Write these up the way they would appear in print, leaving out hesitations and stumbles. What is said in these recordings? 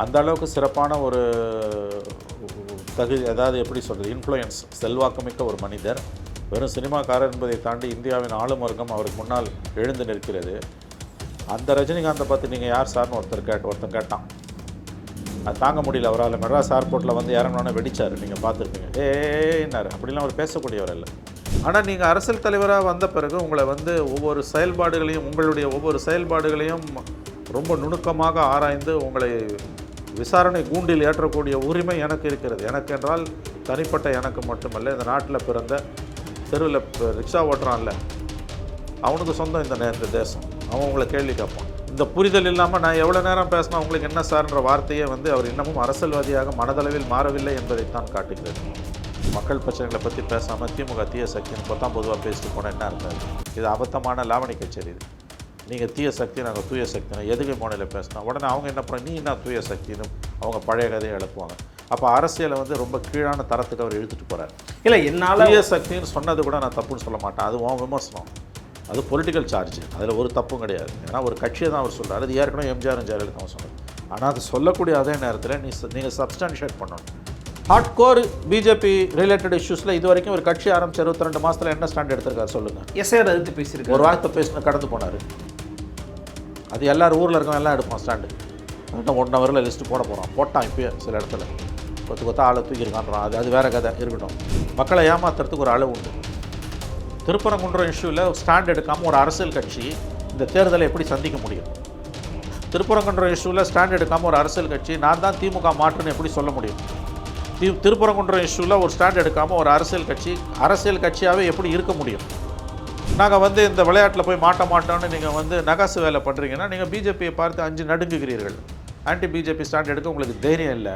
அந்த அளவுக்கு சிறப்பான ஒரு அதாவது எப்படி சொல்கிறது, இன்ஃப்ளூயன்ஸ், செல்வாக்குமிக்க ஒரு மனிதர். வெறும் சினிமாக்காரர் என்பதை தாண்டி இந்தியாவின் ஆளும் வர்க்கம் அவருக்கு முன்னால் எழுந்து நிற்கிறது. அந்த ரஜினிகாந்தை பற்றி நீங்கள் யார் சார்னு ஒருத்தன் கேட்டான். அது தாங்க முடியல அவரால். மெட்ராஸ் ஏர்போர்ட்டில் வந்து இறங்கினோன்னே வெடிச்சார். நீங்கள் பார்த்துருப்பீங்க. ஏன்னாரு. அப்படிலாம் அவர் பேசக்கூடியவர் இல்லை. ஆனால் நீங்கள் அரசியல் தலைவராக வந்த பிறகு உங்களை வந்து உங்களுடைய ஒவ்வொரு செயல்பாடுகளையும் ரொம்ப நுணுக்கமாக ஆராய்ந்து உங்களை விசாரணை கூண்டில் ஏற்றக்கூடிய உரிமை எனக்கு இருக்கிறது. எனக்கு என்றால் தனிப்பட்ட எனக்கு மட்டுமல்ல, இந்த நாட்டில் பிறந்த தெருவில் ரிக்ஷா ஓட்டுறான்ல, அவனுக்கு சொந்தம் இந்த தேசம். அவன் உங்களை கேள்வி கேட்பான். இந்த புரிதல் இல்லாமல் நான் எவ்வளோ நேரம் பேசினா உங்களுக்கு என்ன சார்ன்ற வார்த்தையே வந்து அவர் இன்னமும் அரசியல்வாதியாக மனதளவில் மாறவில்லை என்பதைத்தான் காட்டுகிறது. மக்கள் பிரச்சனைகளை பற்றி பேசாமல் திமுக தீய சக்தின்னு பொதுவாக பேசிட்டு போனால் என்ன இருக்காது. இது அபத்தமான லாவணி கச்சேரி. இது நீங்கள் தீய சக்தி, நாங்கள் தூய சக்தினா எதுக்கு மோனையில் பேசினா உடனே அவங்க என்ன பண்ண, நீ என்ன தூய சக்தின்னு அவங்க பழைய கதையை எழுப்புவாங்க. அப்போ அரசியலை வந்து ரொம்ப கீழான தரத்துக்கு அவர் இழுத்துட்டு போகிறார். இல்லை, என்னால் தூய சக்தின்னு சொன்னது கூட நான் தப்புன்னு சொல்ல மாட்டேன். அது விமர்சனம், அது பொலிட்டிக்கல் சார்ஜ். அதில் ஒரு தப்பும் கிடையாது. ஏன்னா ஒரு கட்சியை தான் அவர் சொல்கிறார். அது ஏற்கனவே எம்ஜிஆர் ஜெயலலிதா சொன்னார். ஆனால் அது சொல்லக்கூடிய அதே நேரத்தில் நீங்கள் சப்ஸ்டான்ஷியேட் பண்ணணும். ஹார்ட்கோர் பிஜேபி ரிலேட்டட் இஷ்யூஸில் இது வரைக்கும் ஒரு கட்சி ஆரம்பிச்சு 22 மாதத்தில் என்ன ஸ்டாண்ட் எடுத்திருக்காரு சொல்லுங்கள். எஸ்ஐஆர் எதிர்த்து பேசியிருக்கு. ஒரு வார்த்தை பேசினு கடந்து போனார். அது எல்லாரும் ஊரில் இருக்கவங்க எல்லாம் எடுப்பான் ஸ்டாண்டு. இன்னும் 1 ஹவரில் லிஸ்ட்டு போட்டான் இப்போயே சில இடத்துல கொத்த ஆளை தூக்கியிருக்கான்றான். அது வேறு கதை இருக்கட்டும். மக்களை ஏமாத்துறதுக்கு ஒரு அளவு உண்டு. திருப்பரங்குன்றம் இஷ்யூவில் ஸ்டாண்ட் எடுக்காமல் ஒரு அரசியல் கட்சி இந்த தேர்தலை எப்படி சந்திக்க முடியும்? திருப்பரங்குன்றம் இஷ்யூவில் ஸ்டாண்ட் எடுக்காமல் ஒரு அரசியல் கட்சி நான் தான் திமுக மாற்றுன்னு எப்படி சொல்ல முடியும்? திருப்பரங்குன்றம் இஷ்யூவில் ஒரு ஸ்டாண்ட் எடுக்காமல் ஒரு அரசியல் கட்சியாகவே எப்படி இருக்க முடியும்? நாங்கள் வந்து இந்த விளையாட்டில் போய் மாட்டோம்னு நீங்கள் வந்து நகாசு வேலை பண்ணுறீங்கன்னா நீங்கள் பிஜேபியை பார்த்து 5 நடுங்குகிறீர்கள். ஆன்டி பிஜேபி ஸ்டாண்ட் எடுக்க உங்களுக்கு தைரியம் இல்லை.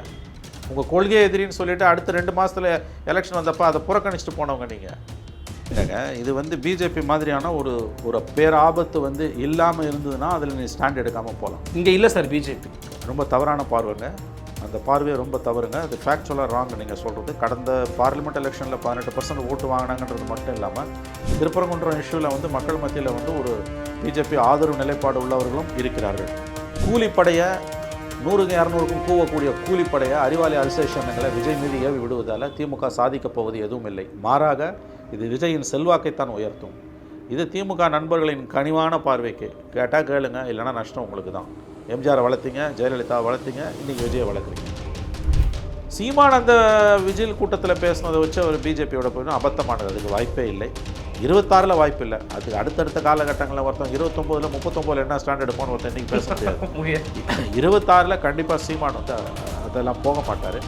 உங்கள் கொள்கையை எதிரின்னு சொல்லிவிட்டு அடுத்த 2 மாதத்தில் எலெக்ஷன் வந்தப்போ அதை புறக்கணிச்சிட்டு போனவங்க நீங்கள். இல்லைங்க, இது வந்து பிஜேபி மாதிரியான ஒரு பேராபத்து வந்து இல்லாமல் இருந்ததுன்னா அதில் நீ ஸ்டாண்ட் எடுக்காமல் போகலாம். இங்கே இல்லை சார், பிஜேபி ரொம்ப தவறான பார்வைங்க. அந்த பார்வையை ரொம்ப தவறுங்க. அது ஃபேக்சுவலாக ராங் நீங்கள் சொல்கிறது. கடந்த பார்லிமெண்ட் எலெக்ஷனில் 18% ஓட்டு வாங்கினாங்கன்றது மட்டும் இல்லாமல் திருப்பரங்குன்றம் இஷ்யூவில் வந்து மக்கள் மத்தியில் வந்து ஒரு பிஜேபி ஆதரவு நிலைப்பாடு உள்ளவர்களும் இருக்கிறார்கள். கூலிப்படையை 100க்கும் 200க்கும் கூவக்கூடிய கூலிப்படையை அறிவாலி அதிசேஷங்களை விஜய் மீது ஏவி விடுவதால் திமுக சாதிக்கப் போவது எதுவும் இல்லை. மாறாக இது விஜயின் செல்வாக்கைத்தான் உயர்த்தும். இது திமுக நண்பர்களின் கனிவான பார்வைக்கு. கேட்டால் கேளுங்க, இல்லைனா நஷ்டம் உங்களுக்கு தான். எம்ஜிஆரை வளர்த்தீங்க, ஜெயலலிதா வளர்த்தீங்க, இன்றைக்கி விஜயை வளர்க்குறீங்க. சீமான் அந்த விஜய் கூட்டத்தில் பேசினதை வச்சு அவர் பிஜேபியோட போய் அபத்தமானது. அதுக்கு வாய்ப்பே இல்லை. 26 வாய்ப்பு இல்லை. அதுக்கு அடுத்தடுத்த காலகட்டங்களில் ஒருத்தன் 29 39 என்ன ஸ்டாண்ட் எடுப்போன்னு ஒருத்தன் இன்றைக்கி பேச முடியாது. 26 கண்டிப்பாக சீமான் வந்து அதெல்லாம் போக மாட்டார்.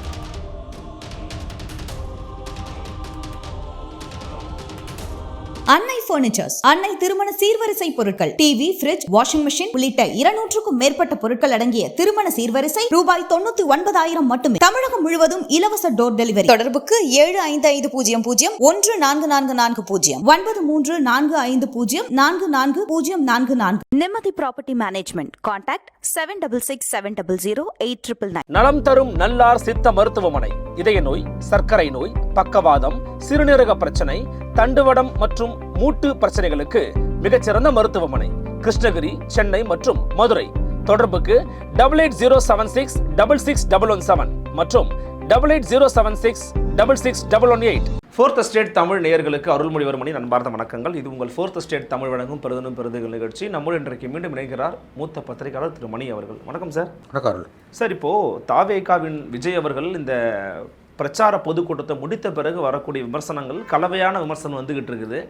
அன்னை பர்னிச்சர்ஸ், அன்னை திருமண சீர்வரிசை பொருட்கள், டிவி, ஃபிரிட்ஜ், வாஷிங் மெஷின் உள்ளிட்ட 200க்கும் மேற்பட்ட பொருட்கள் அடங்கிய திருமண சீர்வரிசை ரூபாய் 99,000 மட்டுமே. தமிழகம் முழுவதும் இலவச டோர் டெலிவரி. தொடர்புக்கு 7550 144440 9345044044. நிம்மதி ப்ராப்பர்ட்டி மேனேஜ்மெண்ட். கான்டாக்ட் 7667008999. நலம் தரும் நல்லார் சித்த மருத்துவமனை. இதய நோய், சர்க்கரை நோய், பக்கவாதம், சிறுநீரக பிரச்சனை, தண்டுவடம் மற்றும் மூட்டு பிரச்சனைகளுக்கு மிகச்சிறந்த மருத்துவமனை. கிருஷ்ணகிரி, சென்னை மற்றும் மதுரை. தொடர்புக்கு 8807666117 மற்றும் 8807666118. ஃபோர்த் ஸ்டேட் தமிழ் நேயர்களுக்கு அருள்மொழிவர்மணி அன்பார்ந்த வணக்கங்கள். இது உங்கள் ஃபோர்த் ஸ்டேட் தமிழ் வழங்கும் பெருதனும் பெருதுகள் நிகழ்ச்சி. நம்முடன் இன்றைக்கு மீண்டும் இணைகிறார் மூத்த பத்திரிகையாளர் திரு மணி அவர்கள். வணக்கம் சார். வணக்கம் சார். இப்போது தாவேகாவின் விஜய் அவர்கள் இந்த பிரச்சார பொதுக்கூட்டத்தை முடித்த பிறகு வரக்கூடிய விமர்சனங்கள் கலவையான விமர்சனம் வந்துகிட்டு இருக்குது.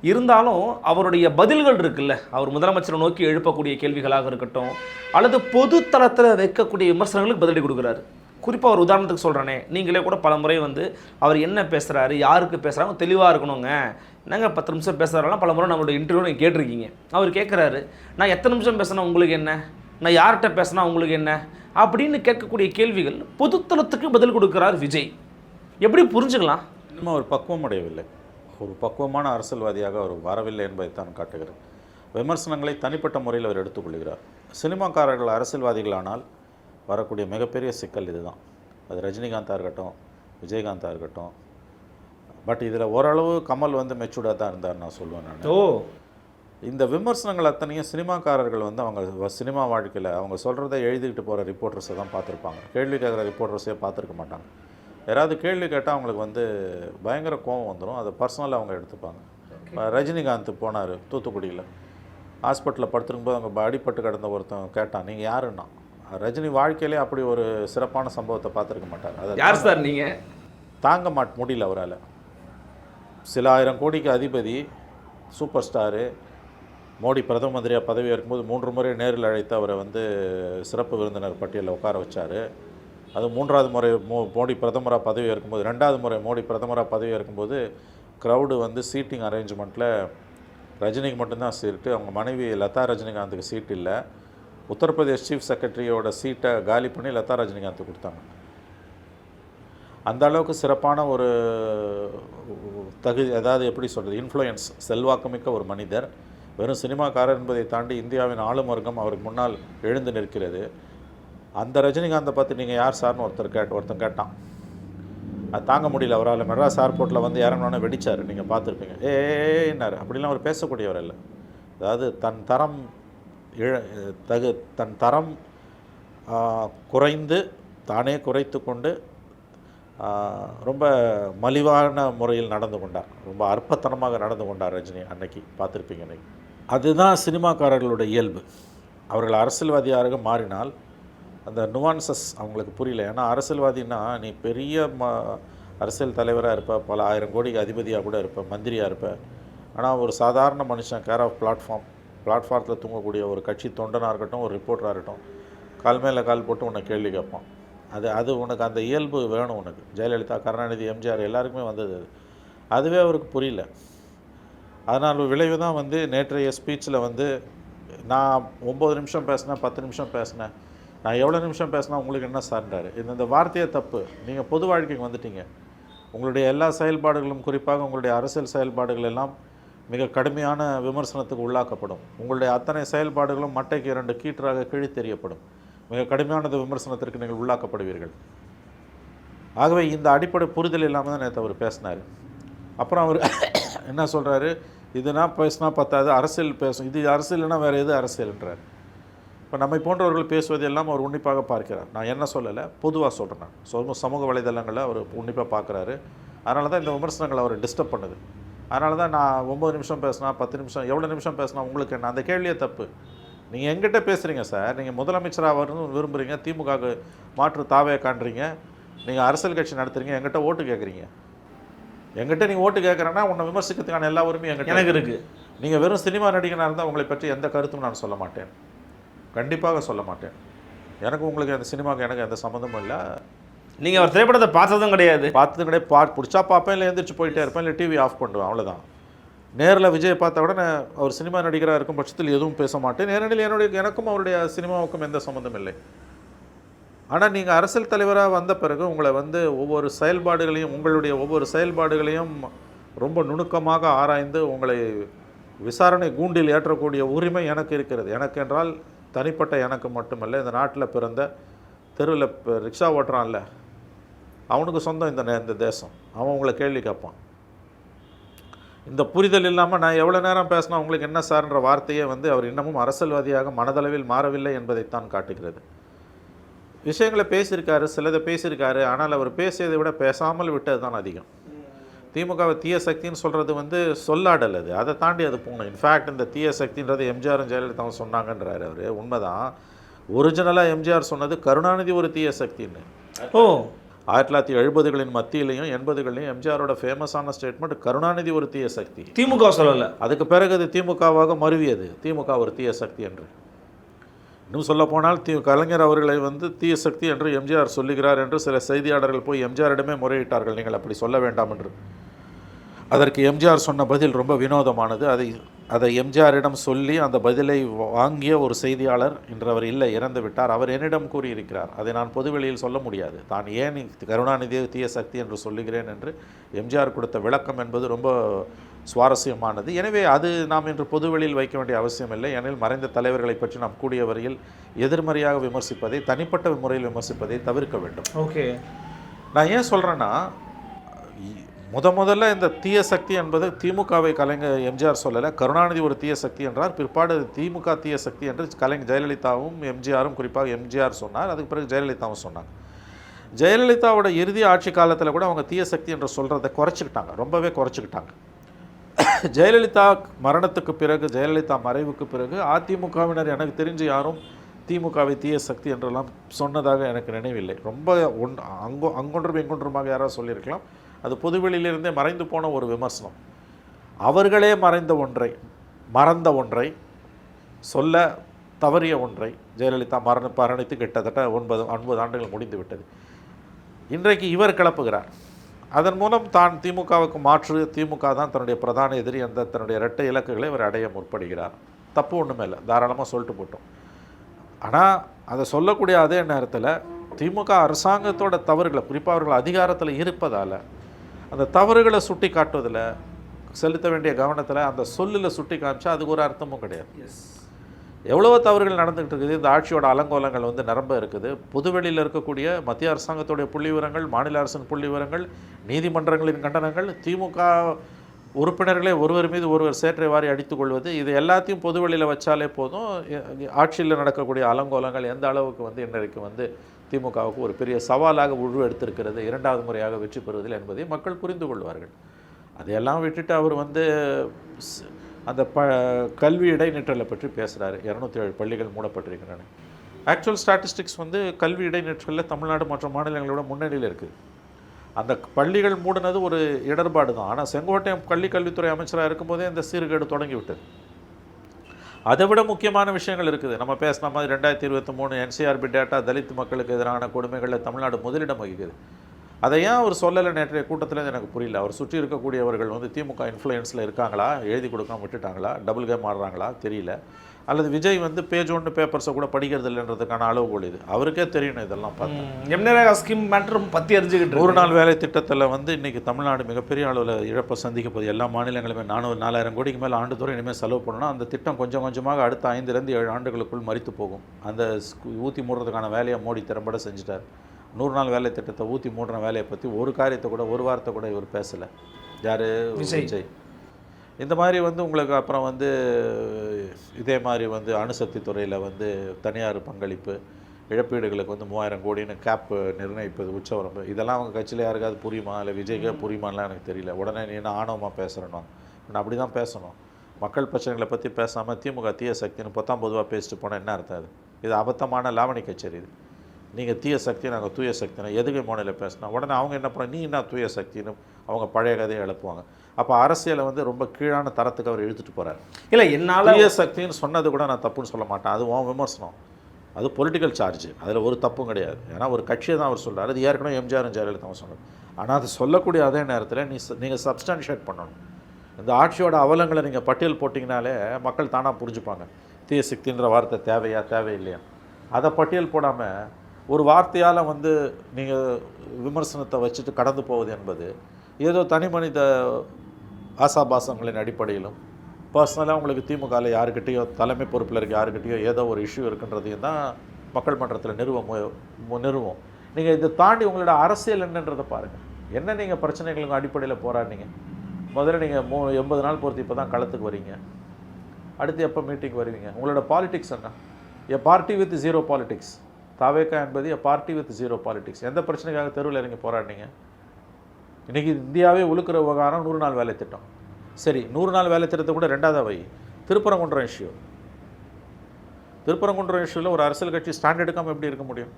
இருந்தாலும் அவருடைய பதில்கள் இருக்குல்ல, அவர் முதலமைச்சரை நோக்கி எழுப்பக்கூடிய கேள்விகளாக இருக்கட்டும் அல்லது பொது தளத்தில் வைக்கக்கூடிய விமர்சனங்களுக்கு பதிலடி கொடுக்குறாரு. குறிப்பாக ஒரு உதாரணத்துக்கு சொல்கிறேனே, நீங்களே கூட பல முறை வந்து அவர் என்ன பேசுகிறாரு, யாருக்கு பேசுகிறாங்க தெளிவாக இருக்கணுங்க. என்னங்க 10 நிமிஷம் பேசுகிறாரெல்லாம் பல முறை நம்மளோட இன்டர்வியூ நீங்கள் கேட்டிருக்கீங்க. அவர் கேட்குறாரு, நான் எத்தனை நிமிஷம் பேசினா உங்களுக்கு என்ன, நான் யார்கிட்ட பேசினா உங்களுக்கு என்ன அப்படின்னு கேட்கக்கூடிய கேள்விகள் பொதுத்தளத்துக்கு பதில் கொடுக்குறார் விஜய். எப்படி புரிஞ்சுக்கலாம்? இன்னும் அவர் பக்குவம் அடையவில்லை. ஒரு பக்குவமான அரசியல்வாதியாக அவர் வரவில்லை என்பதைத்தான் காட்டுகிறது. விமர்சனங்களை தனிப்பட்ட முறையில் அவர் எடுத்துக்கொள்கிறார். சினிமாக்காரர்கள் அரசியல்வாதிகளானால் வரக்கூடிய மிகப்பெரிய சிக்கல் இதுதான். அது ரஜினிகாந்தாக இருக்கட்டும், விஜயகாந்தாக இருக்கட்டும். பட் இதில் ஓரளவு கமல் வந்து மெச்சூர்டாக தான் இருந்தார் நான் சொல்லுவேன். நான் இந்த விமர்சனங்கள் அத்தனையும் சினிமாக்காரர்கள் வந்து அவங்க சினிமா வாழ்க்கையில் அவங்க சொல்கிறத எழுதிக்கிட்டு போகிற ரிப்போர்ட்டர்ஸை தான் பார்த்துருப்பாங்க. கேள்வி கேட்குற ரிப்போர்ட்டர்ஸே பார்த்துருக்க மாட்டாங்க. யாராவது கேள்வி கேட்டால் அவங்களுக்கு வந்து பயங்கர கோபம் வந்துடும். அதை பர்சனலாக அவங்க எடுத்துப்பாங்க. ரஜினிகாந்த் போனார் தூத்துக்குடியில், ஹாஸ்பிட்டலில் படுத்துருக்கும்போது அவங்க அடிப்பட்டு கிடந்த ஒருத்தன் கேட்டான், நீங்கள் யாருன்னா? ரஜினி வாழ்க்கையிலே அப்படி ஒரு சிறப்பான சம்பவத்தை பார்த்துருக்க மாட்டார். அதை யார் சார் நீங்கள்? தாங்க முடியல அவரால். சில ஆயிரம் கோடிக்கு அதிபதி, சூப்பர் ஸ்டாரு, மோடி பிரதம மந்திரியாக பதவி இருக்கும்போது 3 முறை நேரில் அழைத்து அவரை வந்து சிறப்பு விருந்தினர் பட்டியலில் உட்கார வச்சார். அது 3வது முறை மோடி பிரதமராக பதவி இருக்கும்போது, 2வது முறை மோடி பிரதமராக பதவி இருக்கும்போது க்ரௌடு வந்து சீட்டிங் அரேஞ்ச்மெண்ட்டில் ரஜினிக்கு மட்டும்தான் சீட்டு, அவங்க மனைவி லதா ரஜினிகாந்துக்கு சீட் இல்லை. உத்தரப்பிரதேஷ் சீஃப் செக்ரட்டரியோட சீட்டை காலி பண்ணி லதா ரஜினிகாந்துக்கு கொடுத்தாங்க. அந்த அளவுக்கு சிறப்பான ஒரு அதாவது எப்படி சொல்கிறது, இன்ஃப்ளூயன்ஸ், செல்வாக்குமிக்க ஒரு மனிதர். வெறும் சினிமாக்காரர் என்பதை தாண்டி இந்தியாவின் ஆளும் வர்க்கம் அவருக்கு முன்னால் எழுந்து நிற்கிறது. அந்த ரஜினிகாந்தை பார்த்து நீங்கள் யார் சார்னு ஒருத்தன் கேட்டான். அது தாங்க முடியல அவரால். மெட்ராஸ் ஏர்போர்ட்டில் வந்து இறங்கினோன்னே வெடிச்சார். நீங்கள் பார்த்துருப்பீங்க. ஏன்னார். அப்படிலாம் அவர் பேசக்கூடியவர் இல்லை. அதாவது தன் தரம் குறைந்து தானே குறைத்து கொண்டு ரொம்ப மலிவான முறையில் நடந்து கொண்டார். ரொம்ப அற்பத்தனமாக நடந்து கொண்டார் ரஜினி. அன்னைக்கு பார்த்துருப்பீங்க. அன்றைக்கி அதுதான் சினிமாக்காரர்களோட இயல்பு. அவர்கள் அரசியல்வாதியாக மாறினால் அந்த நுவான்சஸ் அவங்களுக்கு புரியல. ஏன்னா அரசியல்வாதின்னா நீ பெரிய அரசியல் தலைவராக இருப்ப, பல ஆயிரம் கோடிக்கு அதிபதியாக கூட இருப்ப, மந்திரியாக இருப்ப. ஆனால் ஒரு சாதாரண மனுஷன் கேர் ஆஃப் பிளாட்ஃபார்த்தில் தூங்கக்கூடிய ஒரு கட்சி தொண்டனாக இருக்கட்டும், ஒரு ரிப்போர்ட்டராக இருக்கட்டும், கால் மேலே கால் போட்டு உன்னை கேள்வி கேட்பான். அது உனக்கு அந்த இயல்பு வேணும். உனக்கு ஜெயலலிதா, கருணாநிதி, எம்ஜிஆர் எல்லாருக்குமே வந்தது. அதுவே அவருக்கு புரியல. அதனால் விளைவு தான் வந்து நேற்றைய ஸ்பீச்சில் வந்து நான் 9 நிமிஷம் பேசினேன், 10 நிமிஷம் பேசினேன், நான் எவ்வளோ நிமிஷம் பேசினா உங்களுக்கு என்ன சார்ன்றாரு. இந்த வார்த்தையே தப்பு. நீங்கள் பொது வாழ்க்கைக்கு வந்துட்டீங்க. உங்களுடைய எல்லா செயல்பாடுகளும், குறிப்பாக உங்களுடைய அரசியல் செயல்பாடுகள் எல்லாம் மிக கடுமையான விமர்சனத்துக்கு உள்ளாக்கப்படும். உங்களுடைய அத்தனை செயல்பாடுகளும் மட்டைக்கு 2 கீற்றாக கிழித்தெறியப்படும். மிக கடுமையான விமர்சனத்திற்கு நீங்கள் உள்ளாக்கப்படுவீர்கள். ஆகவே இந்த அடிப்படை புரிதல் இல்லாமல் தான் நேற்று அவர் பேசினார். அப்புறம் அவர் என்ன சொல்கிறாரு, இதுனா பேசினா பத்தாது, அரசியல் பேசும், இது அரசியல்னா வேறு எது அரசியல்ன்றார். இப்போ நம்மை போன்றவர்கள் பேசுவதெல்லாம் அவர் உன்னிப்பாக பார்க்கிறார். நான் என்ன சொல்லலை, பொதுவாக சொல்கிறேன். நான் சமூக வலைதளங்களில் அவர் உன்னிப்பாக பார்க்குறாரு. அதனால தான் இந்த விமர்சனங்கள் அவர் டிஸ்டர்ப் பண்ணுது. அதனால தான் நான் 9 நிமிஷம் பேசினா, 10 நிமிஷம், எவ்வளோ நிமிஷம் பேசினா உங்களுக்கு என்ன? அந்த கேள்வியே தப்பு. நீங்கள் எங்கிட்ட பேசுகிறீங்க சார். நீங்கள் முதலமைச்சராக வரணும்னு விரும்புகிறீங்க, திமுகவுக்கு மாற்று தாவே காண்றீங்க, நீங்கள் அரசியல் கட்சி நடத்துகிறீங்க, எங்கிட்ட ஓட்டு கேட்குறீங்க. எங்கிட்ட நீங்கள் ஓட்டு கேட்குறேன்னா உன்னை விமர்சிக்கிறதுக்கான எல்லா உரிமையும் எனக்கு இருக்குது. நீங்கள் வெறும் சினிமா நடிகனாக இருந்தால் உங்களை பற்றி எந்த கருத்தும் நான் சொல்ல மாட்டேன், கண்டிப்பாக சொல்ல மாட்டேன். எனக்கு உங்களுக்கு அந்த சினிமாவுக்கு எனக்கு எந்த சம்மந்தமும் இல்லை. நீங்கள் அவர் திரைப்படத்தை பார்த்ததும் கிடையாது. பிடிச்சா பார்ப்பேன், இல்லை எழுந்திரிச்சு போயிட்டே இருப்பேன், இல்லை டிவி ஆஃப் பண்ணுவேன், அவ்வளோதான். நேரில் விஜயை பார்த்தா கூட நான் அவர் சினிமா நடிகராக இருக்கும் பட்சத்தில் எதுவும் பேச மாட்டேன். நேரடியில் எனக்கும் அவருடைய சினிமாவுக்கும் எந்த சம்மந்தம் இல்லை. ஆனால் நீங்கள் அரசியல் தலைவராக வந்த பிறகு உங்களை வந்து ஒவ்வொரு செயல்பாடுகளையும் ரொம்ப நுணுக்கமாக ஆராய்ந்து உங்களை விசாரணை கூண்டில் ஏற்றக்கூடிய உரிமை எனக்கு இருக்கிறது. எனக்கு என்றால் தனிப்பட்ட எனக்கு மட்டுமல்ல, இந்த நாட்டில் பிறந்த, தெருவில் ரிக்ஷா ஓட்டுறான்ல அவனுக்கு சொந்தம் இந்த தேசம். அவன் உங்களை கேள்வி கேட்பான். இந்த புரிதல் இல்லாமல் நான் எவ்வளோ நேரம் பேசினா உங்களுக்கு என்ன சார்ன்ற வார்த்தையே வந்து அவர் இன்னமும் அரசியல்வாதியாக மனதளவில் மாறவில்லை என்பதைத்தான் காட்டுகிறது. விஷயங்களை பேசியிருக்காரு, சிலதை பேசியிருக்காரு. ஆனால் அவர் பேசியதை விட பேசாமல் விட்டது தான் அதிகம். திமுகவை தீய சக்தின்னு சொல்கிறது வந்து சொல்லாடல். அதை தாண்டி அது போகணும். இன்ஃபேக்ட் இந்த தீய சக்தின்றது எம்ஜிஆரும் ஜெயலலிதாவும் சொன்னாங்கன்றார் அவர். உண்மைதான். ஒரிஜினலாக எம்ஜிஆர் சொன்னது கருணாநிதி ஒரு தீய சக்தின்னு. 1970களின் மத்தியிலையும் 80களிலும் எம்ஜிஆரோட ஃபேமஸான ஸ்டேட்மெண்ட் கருணாநிதி ஒரு தீய சக்தி. திமுக சொல்லலை. அதுக்கு பிறகு அது திமுகவாக மருவியது, திமுக ஒரு தீய சக்தி என்று. இன்னும் சொல்ல போனால் கலைஞர் அவர்களை வந்து தீய சக்தி என்று எம்ஜிஆர் சொல்லுகிறார் என்று சில செய்தியாளர்கள் போய் எம்ஜிஆரிடமே முறையிட்டார்கள், நீங்கள் அப்படி சொல்ல வேண்டாம் என்று. அதற்கு எம்ஜிஆர் சொன்ன பதில் ரொம்ப வினோதமானது. அதை எம்ஜிஆரிடம் சொல்லி அந்த பதிலை வாங்கிய ஒரு செய்தியாளர் இன்று அவர் இல்லை, இறந்து விட்டார். அவர் என்னிடம் கூறியிருக்கிறார். அதை நான் பொதுவெளியில் சொல்ல முடியாது. தான் ஏன் கருணாநிதியை தீய சக்தி என்று சொல்லுகிறேன் என்று எம்ஜிஆர் கொடுத்த விளக்கம் என்பது ரொம்ப சுவாரஸ்யமானது. எனவே அது நாம் இன்று பொதுவெளியில் வைக்க வேண்டிய அவசியம் இல்லை. ஏனெனில் மறைந்த தலைவர்களை பற்றி நாம் கூடிய வரையில் எதிர்மறையாக விமர்சிப்பதை, தனிப்பட்ட முறையில் விமர்சிப்பதை தவிர்க்க வேண்டும். ஓகே, நான் ஏன் சொல்கிறேன்னா, முதல்ல இந்த தீய சக்தி என்பது திமுகவை கலைஞர் எம்ஜிஆர் சொல்லலை, கருணாநிதி ஒரு தீய சக்தி என்றார். பிற்பாடு திமுக தீய சக்தி என்று கலைஞர் ஜெயலலிதாவும் எம்ஜிஆரும், குறிப்பாக எம்ஜிஆர் சொன்னார். அதுக்கு பிறகு ஜெயலலிதாவும் சொன்னாங்க. ஜெயலலிதாவோட இறுதி ஆட்சி காலத்தில் கூட அவங்க தீய சக்தி என்று சொல்கிறத குறைச்சிக்கிட்டாங்க, ரொம்பவே குறைச்சிக்கிட்டாங்க. ஜெயலலிதா மரணத்துக்கு பிறகு, ஜெயலலிதா மறைவுக்கு பிறகு அதிமுகவினர் எனக்கு தெரிஞ்சு யாரும் திமுகவை தீய சக்தி என்றெல்லாம் சொன்னதாக எனக்கு நினைவில்லை. ரொம்ப அங்கொன்றும் இங்கொன்றுமாக யாராவது சொல்லியிருக்கலாம். அது பொதுவெளியிலிருந்தே மறைந்து போன ஒரு விமர்சனம். அவர்களே மறந்த ஒன்றை சொல்ல தவறிய ஒன்றை ஜெயலலிதா மரணித்து கிட்டத்தட்ட 9 ஆண்டுகள் முடிந்து விட்டது. இன்றைக்கு இவர் கிளப்புகிறார். அதன் மூலம் தான் திமுகவுக்கு மாற்று, திமுக தான் தன்னுடைய பிரதான எதிரி அந்த தன்னுடைய இரட்டை இலக்குகளை இவர் அடைய முற்படுகிறார். தப்பு ஒன்றுமே இல்லை, தாராளமாக சொல்லிட்டு போட்டோம். ஆனால் அதை சொல்லக்கூடிய அதே நேரத்தில் திமுக அரசாங்கத்தோட தவறுகளை, குறிப்பாக அவர்கள் அதிகாரத்தில் இருப்பதால் அந்த தவறுகளை சுட்டி காட்டுவதில், செலுத்த வேண்டிய கவனத்தில் அந்த சொல்லில் சுட்டி காமிச்சா அதுக்கு ஒரு அர்த்தமும் கிடையாது. எவ்வளவோ தவறுகள் நடந்துகிட்டு இருக்குது. இந்த ஆட்சியோட அலங்கோலங்கள் வந்து நிரம்ப இருக்குது. பொதுவெளியில் இருக்கக்கூடிய மத்திய அரசாங்கத்துடைய புள்ளி விவரங்கள், மாநில அரசின் புள்ளி விவரங்கள், நீதிமன்றங்களின் கண்டனங்கள், திமுக உறுப்பினர்களே ஒருவர் மீது ஒருவர் சேற்றை வாரி அடித்துக் கொள்வது, இது எல்லாத்தையும் பொதுவெளியில் வச்சாலே போதும். ஆட்சியில் நடக்கக்கூடிய அலங்கோலங்கள் எந்த அளவுக்கு வந்து இன்றைக்கு வந்து திமுகவுக்கு ஒரு பெரிய சவாலாக உருவெடுத்திருக்கிறது, 2வது முறையாக வெற்றி பெறுவதில் என்பதை மக்கள் புரிந்து கொள்வார்கள். அதையெல்லாம் விட்டுட்டு அவர் வந்து அந்த கல்வி இடைநிற்றலை பற்றி பேசுகிறாரு. 207 பள்ளிகள் மூடப்பட்டிருக்கின்றன. ஆக்சுவல் ஸ்டாட்டிஸ்டிக்ஸ் வந்து கல்வி இடைநிற்றலில் தமிழ்நாடு மற்ற மாநிலங்களோட முன்னணியில் இருக்குது. அந்த பள்ளிகள் மூடினது ஒரு இடர்பாடு தான். ஆனால் செங்கோட்டையன் கல்வித்துறை அமைச்சராக இருக்கும்போதே இந்த சீர்கேடு தொடங்கிவிட்டது. அதை விட முக்கியமான விஷயங்கள் இருக்குது. நம்ம பேசின மாதிரி 2023 NCRB டேட்டா தலித் மக்களுக்கு எதிரான கொடுமைகளில் தமிழ்நாடு முதலிடம் வகிக்குது. அதை ஏன் அவர் சொல்லலை நேற்றைய கூட்டத்தில் எனக்கு புரியல. அவர் சுற்றி இருக்கக்கூடியவர்கள் வந்து திமுக இன்ஃப்ளூயன்ஸில் இருக்காங்களா, எழுதி கொடுக்காம விட்டுட்டாங்களா, டபுள் கேம் ஆடுறாங்களா தெரியல. அல்லது விஜய் வந்து பேஜ் 1 பேப்பர்ஸை கூட படிக்கிறது இல்லைன்றதுக்கான அளவுகோல் இது. அவருக்கே தெரியணும் இதெல்லாம் பார்த்து. எம்நேரா ஸ்கீம் மேட்டரும் பற்றி அறிஞ்சுக்கிட்டு 100 நாள் வேலை திட்டத்தில் வந்து இன்றைக்கி தமிழ்நாடு மிகப்பெரிய அளவில் இழப்பை சந்திக்க போகுது. எல்லா மாநிலங்களுமே 4,000 கோடிக்கு மேலே ஆண்டுதோறும் இனிமேல் செலவு பண்ணணும். அந்த திட்டம் கொஞ்சம் கொஞ்சமாக அடுத்த 5 7 ஆண்டுகளுக்குள் மறித்து போகும். அந்த ஊற்றி மூடுறதுக்கான வேலையை மோடி திறம்பட செஞ்சுட்டார். 100 நாள் வேலை திட்டத்தை ஊற்றி மூடுற வேலையை பற்றி ஒரு காரியத்தை கூட, ஒரு வார்த்தை கூட இவர் பேசலை. யார்? விஜய். இந்த மாதிரி வந்து உங்களுக்கு அப்புறம் வந்து இதே மாதிரி வந்து அணுசக்தி துறையில் வந்து தனியார் பங்களிப்பு, இழப்பீடுகளுக்கு வந்து 3000 கோடின்னு கேப் நிர்ணயிப்பது, உச்சவரம்பு, இதெல்லாம் அவங்க கட்சியில் யாருக்காவது புரியுமா, இல்லை விஜய்க்கே புரியுமான்லாம் எனக்கு தெரியல. உடனே நீ என்ன ஆணவமாக பேசுகிறேன்னா, நான் அப்படி தான் பேசணும். மக்கள் பிரச்சனைகளை பற்றி பேசாமல் திமுக தீய சக்தின்னு பொதுவாக பேசிட்டு போனால் என்ன அர்த்தம்? அது இது அபத்தமான லாவணி கச்சேரி. இது நீங்கள் தீய சக்தி, நாங்கள் தூய சக்தினா எதுக்கு மோனையில் பேசினா உடனே அவங்க என்ன பண்ண, நீ என்ன தூய சக்தின்னு அவங்க பழைய கதையை எழுப்புவாங்க. அப்போ அரசியலை வந்து ரொம்ப கீழான தரத்துக்கு அவர் இழுத்துட்டு போகிறார். இல்லை, என்னால் தூய சக்தின்னு சொன்னது கூட நான் தப்புன்னு சொல்ல மாட்டேன். அது விமர்சனம், அது பொலிட்டிக்கல் சார்ஜ், அதில் ஒரு தப்பும் கிடையாது. ஏன்னா ஒரு கட்சியை தான் அவர் சொல்கிறார். அது ஏற்கனவே எம்ஜிஆரும் ஜெயலலிதாவும் சொன்னார். ஆனால் அது சொல்லக்கூடிய அதே நேரத்தில் நீங்கள் சப்ஸ்டான்ஷியேட் பண்ணணும். இந்த ஆட்சியோட அவலங்களை நீங்கள் பட்டியல் போட்டிங்கனாலே மக்கள் தானாக புரிஞ்சுப்பாங்க. தீய சக்தின்ற வார்த்தை தேவையா தேவையில்லையா. அதை பட்டியல் போடாமல் ஒரு வார்த்தையால் வந்து நீங்கள் விமர்சனத்தை வச்சுட்டு கடந்து போவது என்பது ஏதோ தனி மனித ஆசாபாசங்களின் அடிப்படையிலும், பர்சனலாக உங்களுக்கு திமுகவில் யாருக்கிட்டேயோ, தலைமை பொறுப்பில் இருக்க யாருக்கிட்டேயோ ஏதோ ஒரு இஷ்யூ இருக்குன்றதையும் தான் மக்கள் மன்றத்தில் நிறுவோம். நீங்கள் இதை தாண்டி உங்களோட அரசியல் என்னன்றதை பாருங்கள். என்ன நீங்கள் பிரச்சனைகளுக்கு அடிப்படையில் போராடினீங்க? முதல்ல நீங்கள் 80 நாள் பொறுத்து இப்போ தான் களத்துக்கு வரீங்க. அடுத்து எப்போ மீட்டிங் வருவீங்க? உங்களோட பாலிடிக்ஸ் என்ன? A party with zero politics. தாவேகா என்பது a party with zero politics. எந்த பிரச்சனைக்காக தெருவில் இறங்கி போராடினீங்க? இன்றைக்கி இந்தியாவே உழுக்கிற விவகாரம் 100 நாள் வேலை திட்டம். சரி, 100 நாள் வேலை திட்டத்தை கூட 2வது வை. திருப்பரங்குன்றம் இஷ்யூவில் ஒரு அரசியல் கட்சி ஸ்டாண்ட் எடுக்காமல் எப்படி இருக்க முடியும்?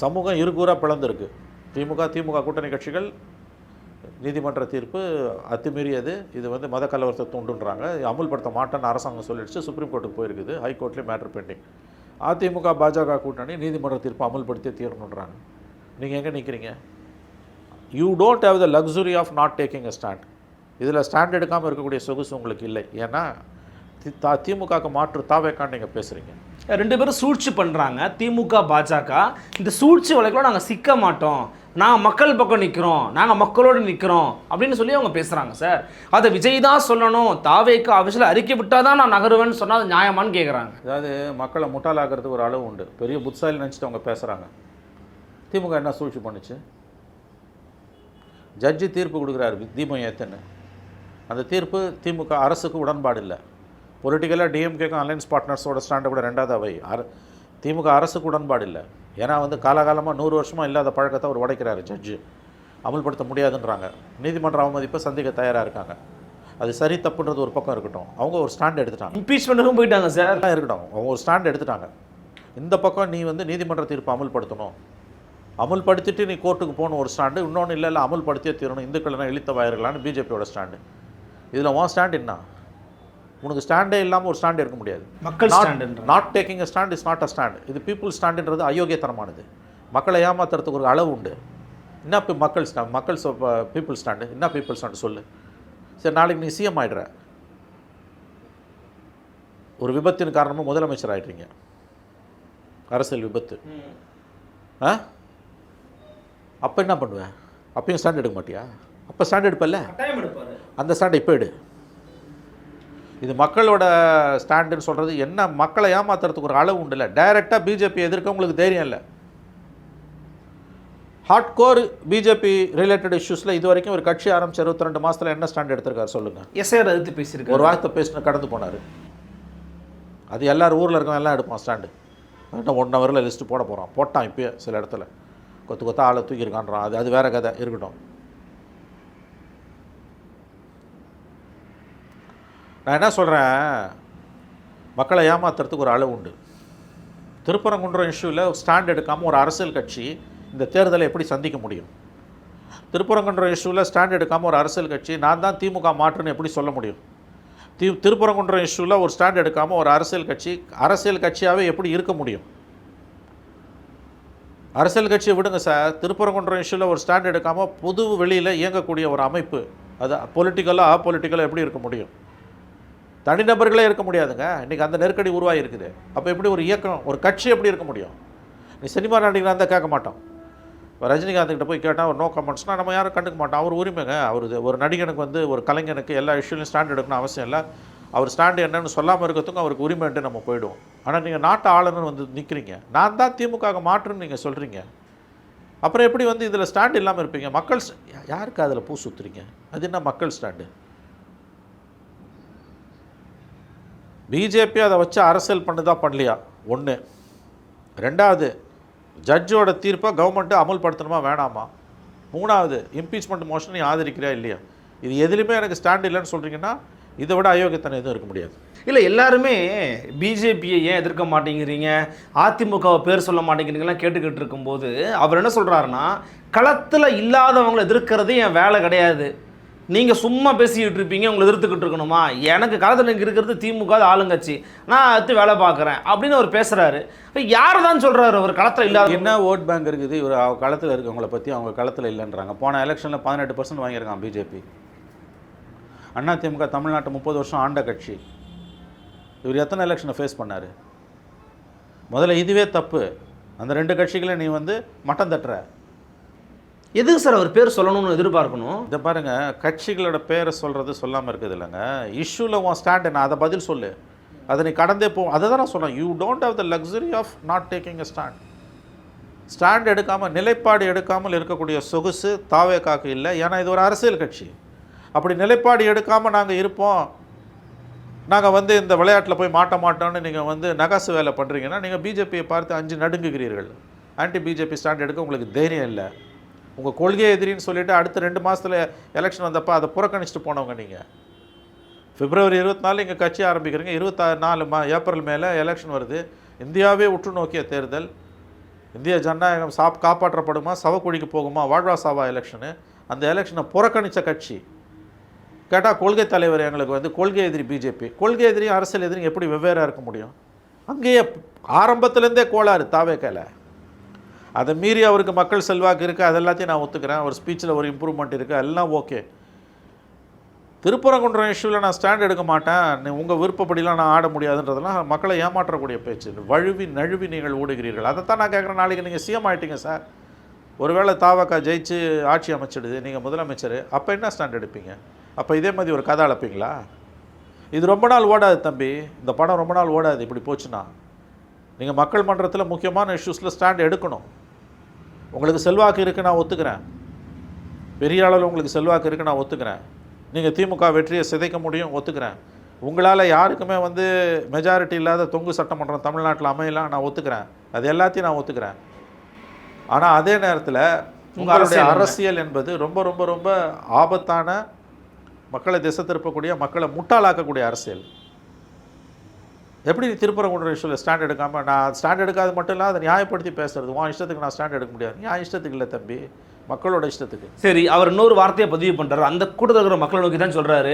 சமூகம் இருகூறாக பிளந்திருக்கு. திமுக கூட்டணி கட்சிகள் நீதிமன்ற தீர்ப்பு அத்துமீறியது, இது வந்து மத கலவரத்தை தூண்டுன்றாங்க, அமுல்படுத்த மாட்டேன்னு அரசாங்கம் சொல்லிடுச்சு, சுப்ரீம் கோர்ட்டுக்கு போயிருக்குது, ஹைகோர்ட்லேயும் மேட்டர் பெண்டிங். அதிமுக பாஜக கூட்டணி நீதிமன்ற தீர்ப்பு அமல்படுத்தி தீரணுன்றாங்க. நீங்கள் எங்கே நிற்கிறீங்க? You don't have the luxury of not taking a stand. இதில் ஸ்டாண்ட் எடுக்காமல் இருக்கக்கூடிய சொகுசு உங்களுக்கு இல்லை. ஏன்னா திமுகவுக்கு மாற்று தாவேக்கான்னு நீங்கள் பேசுகிறீங்க. 2 பேரும் சூழ்ச்சி பண்ணுறாங்க. திமுக பாஜக இந்த சூழ்ச்சி வழக்கில் நாங்கள் சிக்க மாட்டோம், நாங்கள் மக்கள் பக்கம் நிற்கிறோம், நாங்கள் மக்களோடு நிற்கிறோம் அப்படின்னு சொல்லி அவங்க பேசுகிறாங்க. சார், அதை விஜய் தான் சொல்லணும், தாவேக்கு ஆஃபீஸில் அறிக்கை விட்டால் தான் நான் நகருவேன்னு சொன்னால் அது நியாயமானு கேட்குறாங்க. அதாவது மக்களை முட்டாளாகிறதுக்கு ஒரு அளவு உண்டு. பெரிய புத்தாலி நினச்சிட்டு அவங்க பேசுகிறாங்க. திமுக என்ன சூழ்ச்சி பண்ணுச்சு? ஜட்ஜி தீர்ப்பு கொடுக்குறாரு தீபம் ஏற்றுன்னு. அந்த தீர்ப்பு திமுக அரசுக்கு உடன்பாடு இல்லை. பொலிட்டிக்கலாக டிஎம்கேக்கும் அலையன்ஸ் பார்ட்னர்ஸோட ஸ்டாண்டை கூட ரெண்டாவது அவை திமுக அரசுக்கு உடன்பாடு இல்லை. ஏன்னா வந்து காலகாலமாக 100 வருஷமாக இல்லாத பழக்கத்தை அவர் உடைக்கிறாரு ஜட்ஜு. அமல்படுத்த முடியாதுன்றாங்க. நீதிமன்ற அவமதிப்பை சந்திக்க தயாராக இருக்காங்க. அது சரி தப்புன்றது ஒரு பக்கம் இருக்கட்டும், அவங்க ஒரு ஸ்டாண்ட் எடுத்துட்டாங்க. இம்பீச்மெண்ட்டுக்கும் போயிட்டாங்க சார். எல்லாம் இருக்கட்டும், அவங்க ஒரு ஸ்டாண்ட் எடுத்துட்டாங்க. இந்த பக்கம் நீ வந்து நீதிமன்ற தீர்ப்பு அமல்படுத்தணும், அமல்படுத்திட்டு நீ கோர்ட்டுக்கு போகணும் ஒரு ஸ்டாண்டு. இன்னொன்று இல்லை அமல்படுத்தியே தீரணும், இந்துக்கள்னா இழித்த வாயிர்களான்னு பிஜேபியோட ஸ்டாண்டு. இதில் உன் ஸ்டாண்ட் என்ன? உனக்கு ஸ்டாண்டே இல்லாமல் ஒரு ஸ்டாண்ட் எடுக்க முடியாது. மக்கள் stand not taking a stand is not a stand. இது பீப்புள் ஸ்டாண்டுன்றது அயோக்கியத்தனமானது. மக்களை ஏமாத்துறதுக்கு ஒரு அளவு உண்டு. என்ன மக்கள் ஸ்டாண்ட், பீப்புள் ஸ்டாண்டு என்ன பீப்புள் ஸ்டாண்டு சொல்லு. சரி, நாளைக்கு நீ சிஎம் ஆகிடுற, ஒரு விபத்தின் காரணமாக முதலமைச்சர் ஆகிடுறீங்க, அரசியல் விபத்து, அப்போ என்ன பண்ணுவேன்? அப்பயும் ஸ்டாண்ட் எடுக்க மாட்டியா? அப்போ ஸ்டாண்ட் எடுப்பல்ல, அந்த ஸ்டாண்டை இப்போ எடு. இது மக்களோட ஸ்டாண்டுன்னு சொல்கிறது என்ன? மக்களை ஏமாத்துறதுக்கு ஒரு அளவு உண்டு இல்லை. டைரெக்டாக பிஜேபி எதிர்க்க உங்களுக்கு தைரியம் இல்லை. ஹார்ட் கோர் பிஜேபி ரிலேட்டட் இஷ்யூஸில் இது வரைக்கும் ஒரு கட்சி ஆரம்பிச்சு 22 மாதத்தில் என்ன ஸ்டாண்ட் எடுத்திருக்காரு சொல்லுங்கள்? எஸ்ஐஆர் எதிர்த்து பேசியிருக்காரு. ஒரு வார்த்தை பேசின கடந்து போனார். அது எல்லாரும் ஊரில் இருக்கவங்க எல்லாம் எடுப்பான் ஸ்டாண்டு. இன்னும் 1 ஹவரில் லிஸ்ட்டு போட போகிறான். போட்டான் இப்போயே சில இடத்துல கொத்தா ஆளை தூக்கியிருக்கான்றான். அது வேறு கதை இருக்கட்டும். நான் என்ன சொல்கிறேன், மக்களை ஏமாத்துறதுக்கு ஒரு அளவு உண்டு. திருப்பரங்குன்றம் இஷ்யூவில் ஸ்டாண்ட் எடுக்காமல் ஒரு அரசியல் கட்சி இந்த தேர்தலை எப்படி சந்திக்க முடியும்? திருப்பரங்குன்றம் இஷ்யூவில் ஸ்டாண்ட் எடுக்காமல் ஒரு அரசியல் கட்சி நான் தான் திமுக மாற்றுன்னு எப்படி சொல்ல முடியும்? திருப்பரங்குன்றம் இஷ்யூவில் ஒரு ஸ்டாண்ட் எடுக்காமல் ஒரு அரசியல் கட்சியாகவே எப்படி இருக்க முடியும்? அரசியல் கட்சியை விடுங்க சார், திருப்பரங்குன்றம் இஷ்யூவில் ஒரு ஸ்டாண்ட் எடுக்காமல் பொது வெளியில் இயங்கக்கூடிய ஒரு அமைப்பு, அது பொலிட்டிக்கலாக அப்பொலிட்டிக்கலாக எப்படி இருக்க முடியும்? தனிநபர்களே இருக்க முடியாதுங்க. இன்றைக்கி அந்த நெருக்கடி உருவாகி இருக்குது. அப்போ எப்படி ஒரு இயக்கம், ஒரு கட்சி எப்படி இருக்க முடியும்? நீ சினிமா நடிகராக இருந்தால் கேட்க மாட்டோம். ரஜினிகாந்த்கிட்ட போய் கேட்டால் ஒரு நோ கமெண்ட்ஸ்னால் நம்ம யாரும் கண்டுக்க மாட்டோம். அவர் உரிமைங்க. அவர் ஒரு நடிகனுக்கு வந்து ஒரு கலைஞனுக்கு எல்லா இஷ்யூலையும் ஸ்டாண்ட் எடுக்கணும் அவசியம் இல்லை. அவர் ஸ்டாண்டு என்னன்னு சொல்லாமல் இருக்கிறதுக்கும் அவருக்கு உரிமைன்ட்டு நம்ம போயிடுவோம். ஆனால் நீங்கள் நாட்டு ஆளுநர் வந்து நிற்கிறீங்க, நான் தான் திமுக மாற்றுன்னு நீங்கள் சொல்கிறீங்க. அப்புறம் எப்படி வந்து இதில் ஸ்டாண்ட் இல்லாமல் இருப்பீங்க? மக்கள் யாருக்கு அதில் பூ சுற்றுறீங்க? அது என்ன மக்கள் ஸ்டாண்டு? பிஜேபி அதை வச்சு அரசியல் பண்ணுதா பண்ணலையா? ஒன்று. ரெண்டாவது, ஜட்ஜோட தீர்ப்பை கவர்மெண்ட்டு அமல்படுத்தணுமா வேணாமா? மூணாவது, இம்பீச்மெண்ட் மோஷன் நீ ஆதரிக்கிறியா இல்லையா? இது எதுலையுமே எனக்கு ஸ்டாண்ட் இல்லைன்னு சொல்கிறீங்கன்னா இதை விட அயோக்கியத்தனை எதுவும் இருக்க முடியாது. இல்லை, எல்லாருமே பிஜேபியை ஏன் எதிர்க்க மாட்டேங்கிறீங்க, அதிமுகவை பேர் சொல்ல மாட்டேங்கிறீங்கலாம் கேட்டுக்கிட்டு இருக்கும்போது அவர் என்ன சொல்கிறாருன்னா, களத்தில் இல்லாதவங்களை எதிர்க்கிறதே என் வேலை கிடையாது, நீங்கள் சும்மா பேசிக்கிட்டு இருப்பீங்க, உங்களை எதிர்த்துக்கிட்டு இருக்கணுமா? எனக்கு களத்தில் இங்கே இருக்கிறது திமுக ஆளுங்கட்சி, நான் அடுத்து வேலை பார்க்குறேன் அப்படின்னு அவர் பேசுகிறாரு. யார் தான் சொல்கிறாரு அவர் களத்தில் இல்லாத? என்ன ஓட் பேங்க் இருக்குது இவர் களத்தில் இருக்கவங்கள பற்றி? அவங்க களத்தில் இல்லைன்றாங்க. போன எலெக்ஷனில் 18% வாங்கியிருக்கான் பிஜேபி. அதிமுக தமிழ்நாட்டு 30 வருஷம் ஆண்ட கட்சி. இவர் எத்தனை எலெக்ஷனை ஃபேஸ் பண்ணார்? முதல்ல இதுவே தப்பு. அந்த 2 கட்சிகளை நீ வந்து மட்டம் தட்டுற. எதுக்கு சார் அவர் பேர் சொல்லணும்னு எதிர்பார்க்கணும்? இதை பாருங்கள், கட்சிகளோட பேரை சொல்கிறது சொல்லாமல் இருக்குது இல்லைங்க. இஷ்யூவில் உன் ஸ்டாண்ட் என்ன, அதை பதில் சொல்லு. அதை நீ கடந்தே போ. அதை தான் நான் சொன்னேன். You don't have the luxury of not taking a stand. Stand எடுக்காமல், நிலைப்பாடு எடுக்காமல் இருக்கக்கூடிய சொகுசு தாவேகாக்கு இல்லை. ஏன்னா இது ஒரு அரசியல் கட்சி. அப்படி நிலைப்பாடு எடுக்காமல் நாங்கள் இருப்போம், நாங்கள் வந்து இந்த விளையாட்டில் போய் மாட்ட மாட்டோம்னு நீங்கள் வந்து நகாசு வேலை பண்ணுறீங்கன்னா நீங்கள் பிஜேபியை பார்த்து 5 நடுங்குகிறீர்கள். ஆன்டி பிஜேபி ஸ்டாண்ட் எடுக்க உங்களுக்கு தைரியம் இல்லை. உங்கள் கொள்கை எதிரின்னு சொல்லிவிட்டு அடுத்த 2 மாதத்தில் எலெக்ஷன் வந்தப்போ அதை புறக்கணிச்சிட்டு போனவங்க நீங்கள். பிப்ரவரி 24 இங்கே கட்சி ஆரம்பிக்கிறீங்க, 24 ஏப்ரல் மேலே எலெக்ஷன் வருது. இந்தியாவே உற்று நோக்கிய தேர்தல். இந்திய ஜனநாயகம் காப்பாற்றப்படுமா, சவக்குழிக்கு போகுமா, வாழ்வா சாவா எலெக்ஷனு. அந்த எலெக்ஷனை புறக்கணித்த கட்சி. கேட்டால் கொள்கை தலைவர் எங்களுக்கு வந்து கொள்கை எதிரி பிஜேபி. கொள்கை எதிரி அரசியல் எதிரி எப்படி வெவ்வேறாக இருக்க முடியும்? அங்கேயே ஆரம்பத்துலேருந்தே கோளாறு தாவேக்கால. அதை மீறி அவருக்கு மக்கள் செல்வாக்கு இருக்குது, அது எல்லாத்தையும் நான் ஒத்துக்கிறேன். ஒரு ஸ்பீச்சில் ஒரு இம்ப்ரூவ்மெண்ட் இருக்குது, எல்லாம் ஓகே. திருப்பரங்குன்றம் இஷ்யூவில் நான் ஸ்டாண்ட் எடுக்க மாட்டேன், உங்கள் விருப்பப்படிலாம் நான் ஆட முடியாதுன்றதெல்லாம் மக்களை ஏமாற்றக்கூடிய பேச்சு. வழுவி நழுவி நீங்கள் ஓடுகிறீர்கள். அதைத்தான் நான் கேட்குறேன். நாளைக்கு நீங்கள் சிஎம் ஆகிட்டீங்க சார், ஒருவேளை தாவக்கா ஜெயிச்சு ஆட்சி அமைச்சிடுது, நீங்கள் முதலமைச்சர், அப்போ என்ன ஸ்டாண்ட் எடுப்பீங்க? அப்போ இதே மாதிரி ஒரு கதை அழைப்பீங்களா? இது ரொம்ப நாள் ஓடாது தம்பி, இந்த படம் ரொம்ப நாள் ஓடாது. இப்படி போச்சுன்னா நீங்கள் மக்கள் மன்றத்தில் முக்கியமான இஷ்யூஸில் ஸ்டாண்ட் எடுக்கணும். உங்களுக்கு செல்வாக்கு இருக்குது, நான் ஒத்துக்கிறேன். பெரிய அளவில் உங்களுக்கு செல்வாக்கு இருக்குது, நான் ஒத்துக்கிறேன். நீங்கள் திமுக வெற்றியை சிதைக்க முடியும், ஒத்துக்கிறேன். உங்களால் யாருக்குமே வந்து மெஜாரிட்டி இல்லாத தொங்கு சட்டமன்றம் தமிழ்நாட்டில் அமையலாம், நான் ஒத்துக்கிறேன். அது எல்லாத்தையும் நான் ஒத்துக்கிறேன். ஆனால் அதே நேரத்தில் உங்களுடைய அரசியல் என்பது ரொம்ப ரொம்ப ரொம்ப ஆபத்தான, மக்களை திசை திருப்பக்கூடிய, மக்களை முட்டாளாக்கக்கூடிய அரசியல். எப்படி திருப்பரங்குன்ற இஷ்யூவில் ஸ்டாண்ட் எடுக்காமல், நான் ஸ்டாண்ட் எடுக்காது மட்டும் இல்லை, அதை நியாயப்படுத்தி பேசுறது. உன் இஷ்டத்துக்கு நான் ஸ்டாண்ட் எடுக்க முடியாது. என் இஷ்டத்துக்கு இல்லை தம்பி, மக்களோட இஷ்டத்துக்கு. சரி, அவர் இன்னொரு வார்த்தையை பதிவு பண்ணுறாரு. அந்த கூட்டத்தில் இருக்கிற மக்களை நோக்கி தான் சொல்கிறாரு,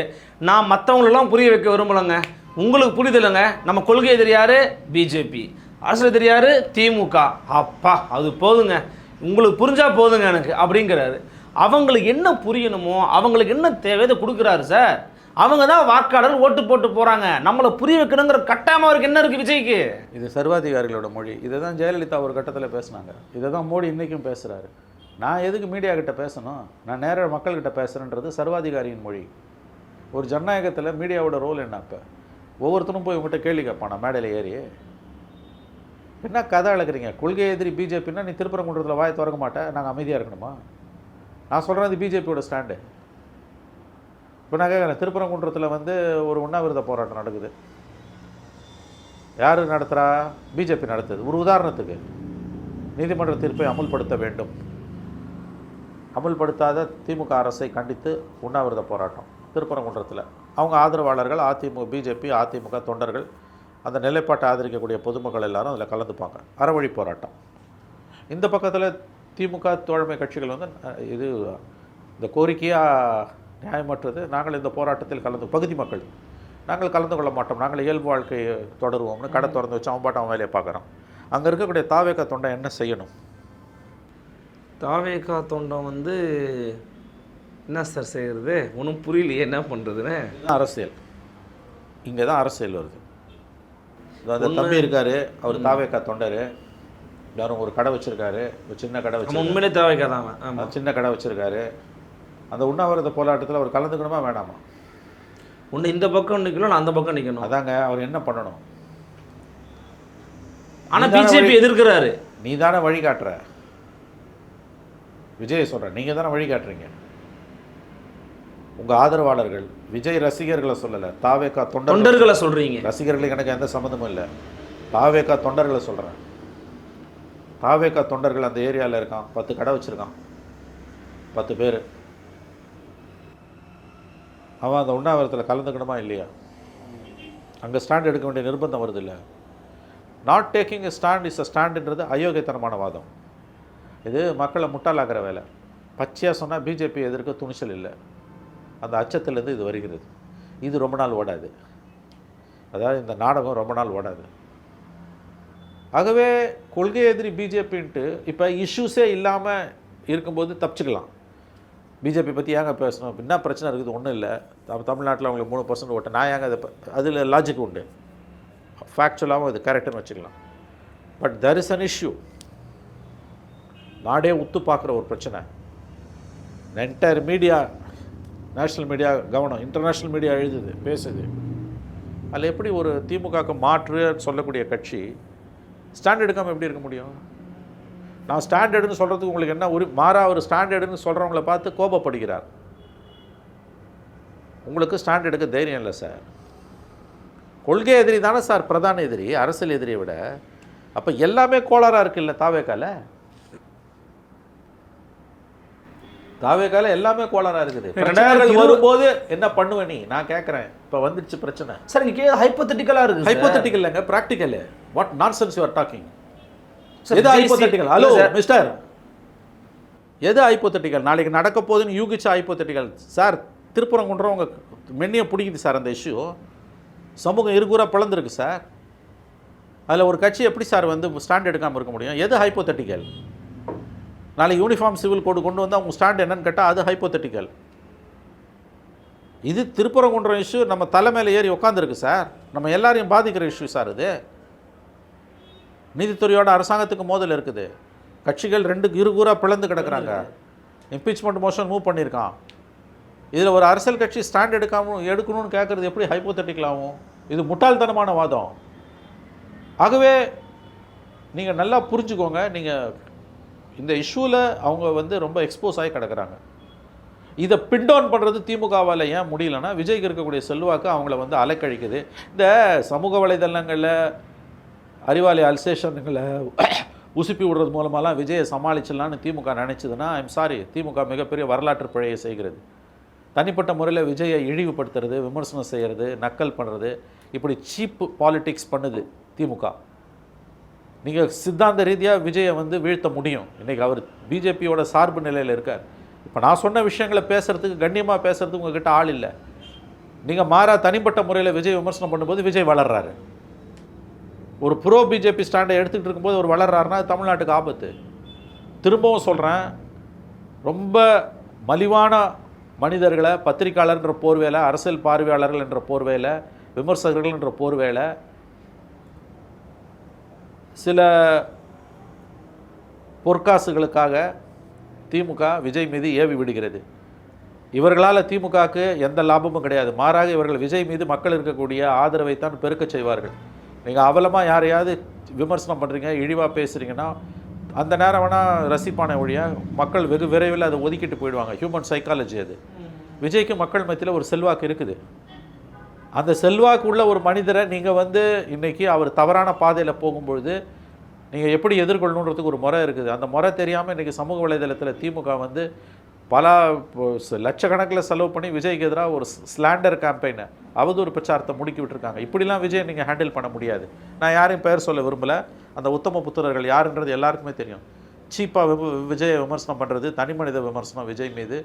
நான் மற்றவங்களெல்லாம் புரிய வைக்க விரும்பலைங்க, உங்களுக்கு புரியுதில்லைங்க, நம்ம கொள்கை எதிரியாரு பிஜேபி, அரசியல் எதிரியாரு திமுக, அப்பா அது போதுங்க, உங்களுக்கு புரிஞ்சா போதுங்க எனக்கு அப்படிங்கிறாரு. அவங்களுக்கு என்ன புரியணுமோ, அவங்களுக்கு என்ன தேவையதை கொடுக்குறாரு சார். அவங்க தான் வாக்காளர், ஓட்டு போட்டு போகிறாங்க, நம்மளை புரிய வைக்கணுங்கிற கட்டாயமாக அவருக்கு என்ன இருக்குது விஜய்க்கு? இது சர்வாதிகாரிகளோட மொழி. இதை தான் ஜெயலலிதா ஒரு கட்டத்தில் பேசினாங்க, இதை தான் மோடி இன்றைக்கும் பேசுகிறாரு. நான் எதுக்கு மீடியா கிட்ட பேசணும், நான் நேராக மக்கள்கிட்ட பேசுகிறேன்றது சர்வாதிகாரியின் மொழி. ஒரு ஜனநாயகத்தில் மீடியாவோட ரோல் என்ன? இப்போ ஒவ்வொருத்தரும் போய் உங்கள்கிட்ட கேள்வி கேட்பானா மேடையில் ஏறி? என்ன கதை அழகிறீங்க? கொள்கை எதிரி பிஜேபின்னா நீ திருப்பரங்குன்றத்தில் வாயை திறக்க மாட்டேன், நாங்கள் அமைதியாக இருக்கணுமா? நான் சொல்கிறேன், இது பிஜேபியோட ஸ்டாண்டு. இப்போ நான் கேட்குறேன், திருப்பரங்குன்றத்தில் வந்து ஒரு உண்ணாவிரத போராட்டம் நடக்குது. யார் நடத்துகிறா? பிஜேபி நடத்துது. ஒரு உதாரணத்துக்கு, நீதிமன்ற தீர்ப்பை அமுல்படுத்த வேண்டும், அமுல்படுத்தாத திமுக அரசை கண்டித்து உண்ணாவிரத போராட்டம் திருப்பரங்குன்றத்தில். அவங்க ஆதரவாளர்கள், பிஜேபி, அதிமுக தொண்டர்கள், அந்த நிலைப்பாட்டை ஆதரிக்கக்கூடிய பொதுமக்கள் எல்லாரும் அதில் கலந்துப்பாங்க. அறவழி போராட்டம். இந்த பக்கத்தில் திமுக தோழமை கட்சிகள் வந்து இது இந்த கோரிக்கையாக நியாயமற்றது, நாங்கள் இந்த போராட்டத்தில் பகுதி மக்கள் நாங்கள் கலந்து கொள்ள மாட்டோம், நாங்கள் இயல்பு வாழ்க்கையை தொடருவோம்னு கடை திறந்து வச்சு அவன் பாட்டு அவன் வேலையை பார்க்குறான். அங்கே இருக்கக்கூடிய தாவேகா தொண்டை என்ன செய்யணும்? தாவேகா தொண்டம் வந்து என்ன சார் செய்கிறது? ஒன்றும் புரியலையே, என்ன பண்ணுறதுன்னு. அரசியல் இங்கே தான் அரசியல் வருது. அந்த தம்பி இருக்காரு, அவர் தாவேகா தொண்டர், யாரும் ஒரு கடை வச்சுருக்காரு, ஒரு சின்ன கடை வச்சு, உண்மையிலே தாவேகா தான், சின்ன கடை வச்சுருக்காரு. அந்த உண்ணாவிரத போராட்டத்தில் அவர் கலந்துக்கணுமா வேணாமா? ஒன்று இந்த பக்கம் நிற்கணும், நான் அந்த பக்கம் நிற்கணும். அதாங்க அவர் என்ன பண்ணணும்? ஆனால் பிஜேபி எதிர்க்கிறாரு. நீ தானே வழிகாட்டுற, விஜய் சொல்கிறேன், நீங்கள் தானே வழிகாட்டுறீங்க. உங்கள் ஆதரவாளர்கள், விஜய் ரசிகர்களை சொல்லலை, தாவேகா தொண்டர்களை சொல்கிறீங்க. ரசிகர்களுக்கு எனக்கு எந்த சம்மந்தமும் இல்லை, தாவேகா தொண்டர்களை சொல்கிறேன். தாவேகா தொண்டர்கள் அந்த ஏரியாவில் இருக்கான், 10 கடை வச்சுருக்கான், 10 பேர். அவன் அந்த உண்ணாவிரத்தில் கலந்துக்கணுமா இல்லையா? அங்கே ஸ்டாண்ட் எடுக்க வேண்டிய நிர்பந்தம் வருது இல்லை. Not taking a stand is a ஸ்டாண்டுன்றது அயோக்கியத்தனமான வாதம். இது மக்களை முட்டாளாக்குற வேலை. பச்சையாக சொன்னால் பிஜேபி எதிர்க்க துணிச்சல் இல்லை, அந்த அச்சத்திலேருந்து இது வருகிறது. இது ரொம்ப நாள் ஓடாது, அதாவது இந்த நாடகம் ரொம்ப நாள் ஓடாது. ஆகவே கொள்கை எதிரி பிஜேபின்ட்டு இப்போ இஷ்யூஸே இல்லாமல் இருக்கும்போது தப்பிச்சுக்கலாம். பிஜேபி பற்றி ஏங்க பேசணும்? என்ன பிரச்சனை இருக்குது? ஒன்றும் இல்லை, தமிழ்நாட்டில் அவங்களுக்கு 3% ஓட்டு, நான் ஏங்க அதை அதில் லாஜிக் உண்டு, ஃபேக்சுவலாகவும் அது கரெக்டுன்னு வச்சுக்கலாம். But there is an issue, நாடே உத்து பார்க்குற ஒரு பிரச்சனை. என்டையர் மீடியா, நேஷ்னல் மீடியா கவனம், இன்டர்நேஷ்னல் மீடியா எழுதுது, பேசுது. அதில் எப்படி ஒரு திமுகவுக்கு மாற்று சொல்லக்கூடிய கட்சி ஸ்டாண்ட் எடுக்காமல் எப்படி இருக்க முடியும்? நான் ஸ்டாண்ட் எடுன்னு சொல்கிறதுக்கு உங்களுக்கு என்ன மாறா ஒரு ஸ்டாண்ட் எடுன்னு சொல்கிறவங்கள பார்த்து கோபப்படுகிறார். உங்களுக்கு ஸ்டாண்ட் எடுக்க தைரியம் இல்லை சார். கொள்கை எதிரி தானே சார் பிரதான எதிரி, அரசியல் எதிரியை விட. அப்போ எல்லாமே கோளாறாக இருக்குல்ல தாவேக்கால? தாவேக்கால எல்லாமே கோளாறாக இருக்குது. வரும்போது என்ன பண்ணுவேன் நீ? நான் கேட்குறேன், இப்போ வந்துடுச்சு பிரச்சனை சார். இங்கே ஹைப்போதெட்டிக்கலாக இருக்குது. ஹைப்போதெட்டிக்கல் இல்லைங்க, practical. What nonsense you are talking? எது ஹைப்போதெட்டிக்கல்? ஹலோ மிஸ்டர், எது ஹைப்போதெட்டிக்கல்? நாளைக்கு நடக்க போகுதுன்னு யூகிச்சா ஹைப்போதெட்டிக்கல் சார்? திருப்பரங்குன்றம் உங்கள் மென்னியை பிடிக்குது சார். அந்த இஷ்யூ சமூகம் இருக்கூறாக பிளந்துருக்கு சார். அதில் ஒரு கட்சி எப்படி சார் வந்து ஸ்டாண்ட் எடுக்காமல் இருக்க முடியும்? எது ஹைப்போதெட்டிக்கல்? நாளைக்கு யூனிஃபார்ம் சிவில் கோடு கொண்டு வந்தால் அவங்க ஸ்டாண்ட் என்னன்னு கேட்டால் அது ஹைப்போதெட்டிக்கல். இது திருப்பரங்குன்றம் இஷ்யூ நம்ம தலைமையில் ஏறி உட்காந்துருக்கு சார். நம்ம எல்லாரையும் பாதிக்கிற இஷ்யூ சார் இது. நீதித்துறையோட அரசாங்கத்துக்கு மோதல் இருக்குது. கட்சிகள் இருகூறாக பிளந்து கிடக்கிறாங்க. இம்பீச்மெண்ட் மோஷன் மூவ் பண்ணியிருக்கான். இதில் ஒரு அரசியல் கட்சி ஸ்டாண்ட் எடுக்கணும்னு கேட்குறது எப்படி ஹைப்போதெட்டிக்கல் ஆகும்? இது முட்டாள்தனமான வாதம். ஆகவே நீங்கள் நல்லா புரிஞ்சுக்கோங்க, நீங்கள் இந்த இஷ்யூவில் அவங்க வந்து ரொம்ப எக்ஸ்போஸ் ஆகி கிடக்கிறாங்க. இதை பின் டவுன் பண்ணுறது திமுகவால் ஏன் முடியலன்னா விஜய்க்கு இருக்கக்கூடிய செல்வாக்கு அவங்கள வந்து அலைக்கழிக்குது. இந்த சமூக வலைதளங்களில் அறிவாலி அல்சேஷன்களை உசுப்பி விடுறது மூலமாலாம் விஜயை சமாளிச்சிடலான்னு திமுக நினச்சதுன்னா ஐம் சாரி, திமுக மிகப்பெரிய வரலாற்று பிழையை செய்கிறது. தனிப்பட்ட முறையில் விஜயை இழிவுபடுத்துறது, விமர்சனம் செய்கிறது, நக்கல் பண்ணுறது, இப்படி சீப்பு பாலிடிக்ஸ் பண்ணுது திமுக. நீங்கள் சித்தாந்த ரீதியாக விஜயை வந்து வீழ்த்த முடியும். இன்றைக்கி அவர் பிஜேபியோட சார்பு நிலையில் இருக்கார். இப்போ நான் சொன்ன விஷயங்களை பேசுகிறதுக்கு, கண்ணியமாக பேசுகிறதுக்கு உங்ககிட்ட ஆள் இல்லை. நீங்கள் மாறா தனிப்பட்ட முறையில் விஜய் விமர்சனம் பண்ணும்போது விஜய் வளர்றாரு. ஒரு ப்ரோ பிஜேபி ஸ்டாண்டை எடுத்துக்கிட்டு இருக்கும்போது அவர் வளர்றாருன்னா அது தமிழ்நாட்டுக்கு ஆபத்து. திரும்பவும் சொல்கிறேன், ரொம்ப மலிவான மனிதர்களை பத்திரிகையாளர்ன்ற போர்வேலை, அரசியல் பார்வையாளர்கள் என்ற போர்வேலை, விமர்சகர்கள் என்ற போர்வேலை, சில பொற்காசுகளுக்காக திமுக விஜய் மீது ஏவி விடுகிறது. இவர்களால் திமுகவுக்கு எந்த லாபமும் கிடையாது. மாறாக இவர்கள் விஜய் மீது மக்கள் இருக்கக்கூடிய ஆதரவைத்தான் பெருக்க செய்வார்கள். நீங்கள் அவலமாக யாரையாவது விமர்சனம் பண்ணுறீங்க, இழிவாக பேசுகிறீங்கன்னா அந்த நேரம் வேணால் ரசிப்பான ஒழிய மக்கள் வெகு விரைவில் அதை ஒதுக்கிட்டு போயிடுவாங்க. ஹியூமன் சைக்காலஜி அது. விஜய்க்கு மக்கள் மத்தியில் ஒரு செல்வாக்கு இருக்குது. அந்த செல்வாக்கு உள்ள ஒரு மனிதரை நீங்கள் வந்து இன்றைக்கி அவர் தவறான பாதையில் போகும்பொழுது நீங்கள் எப்படி எதிர்கொள்ளணுன்றதுக்கு ஒரு முறை இருக்குது. அந்த முறை தெரியாமல் இன்றைக்கி சமூக வலைதளத்தில் திமுக வந்து பல லட்சக்கணக்கில் செலவு பண்ணி விஜய்க்கு எதிராக ஒரு ஸ்லாண்டர் கேம்பெயினை, அவதூறு பிரச்சாரத்தை முடுக்கி விட்டுருக்காங்க. இப்படிலாம் விஜய் நீங்கள் ஹேண்டில் பண்ண முடியாது. நான் யாரையும் பெயர் சொல்ல விரும்பலை. அந்த உத்தம புத்திரர்கள் யாருன்றது எல்லாருக்குமே தெரியும். சீப்பாக விஜயை விமர்சனம் பண்ணுறது, தனி மனித விமர்சனம் விஜய் மீது,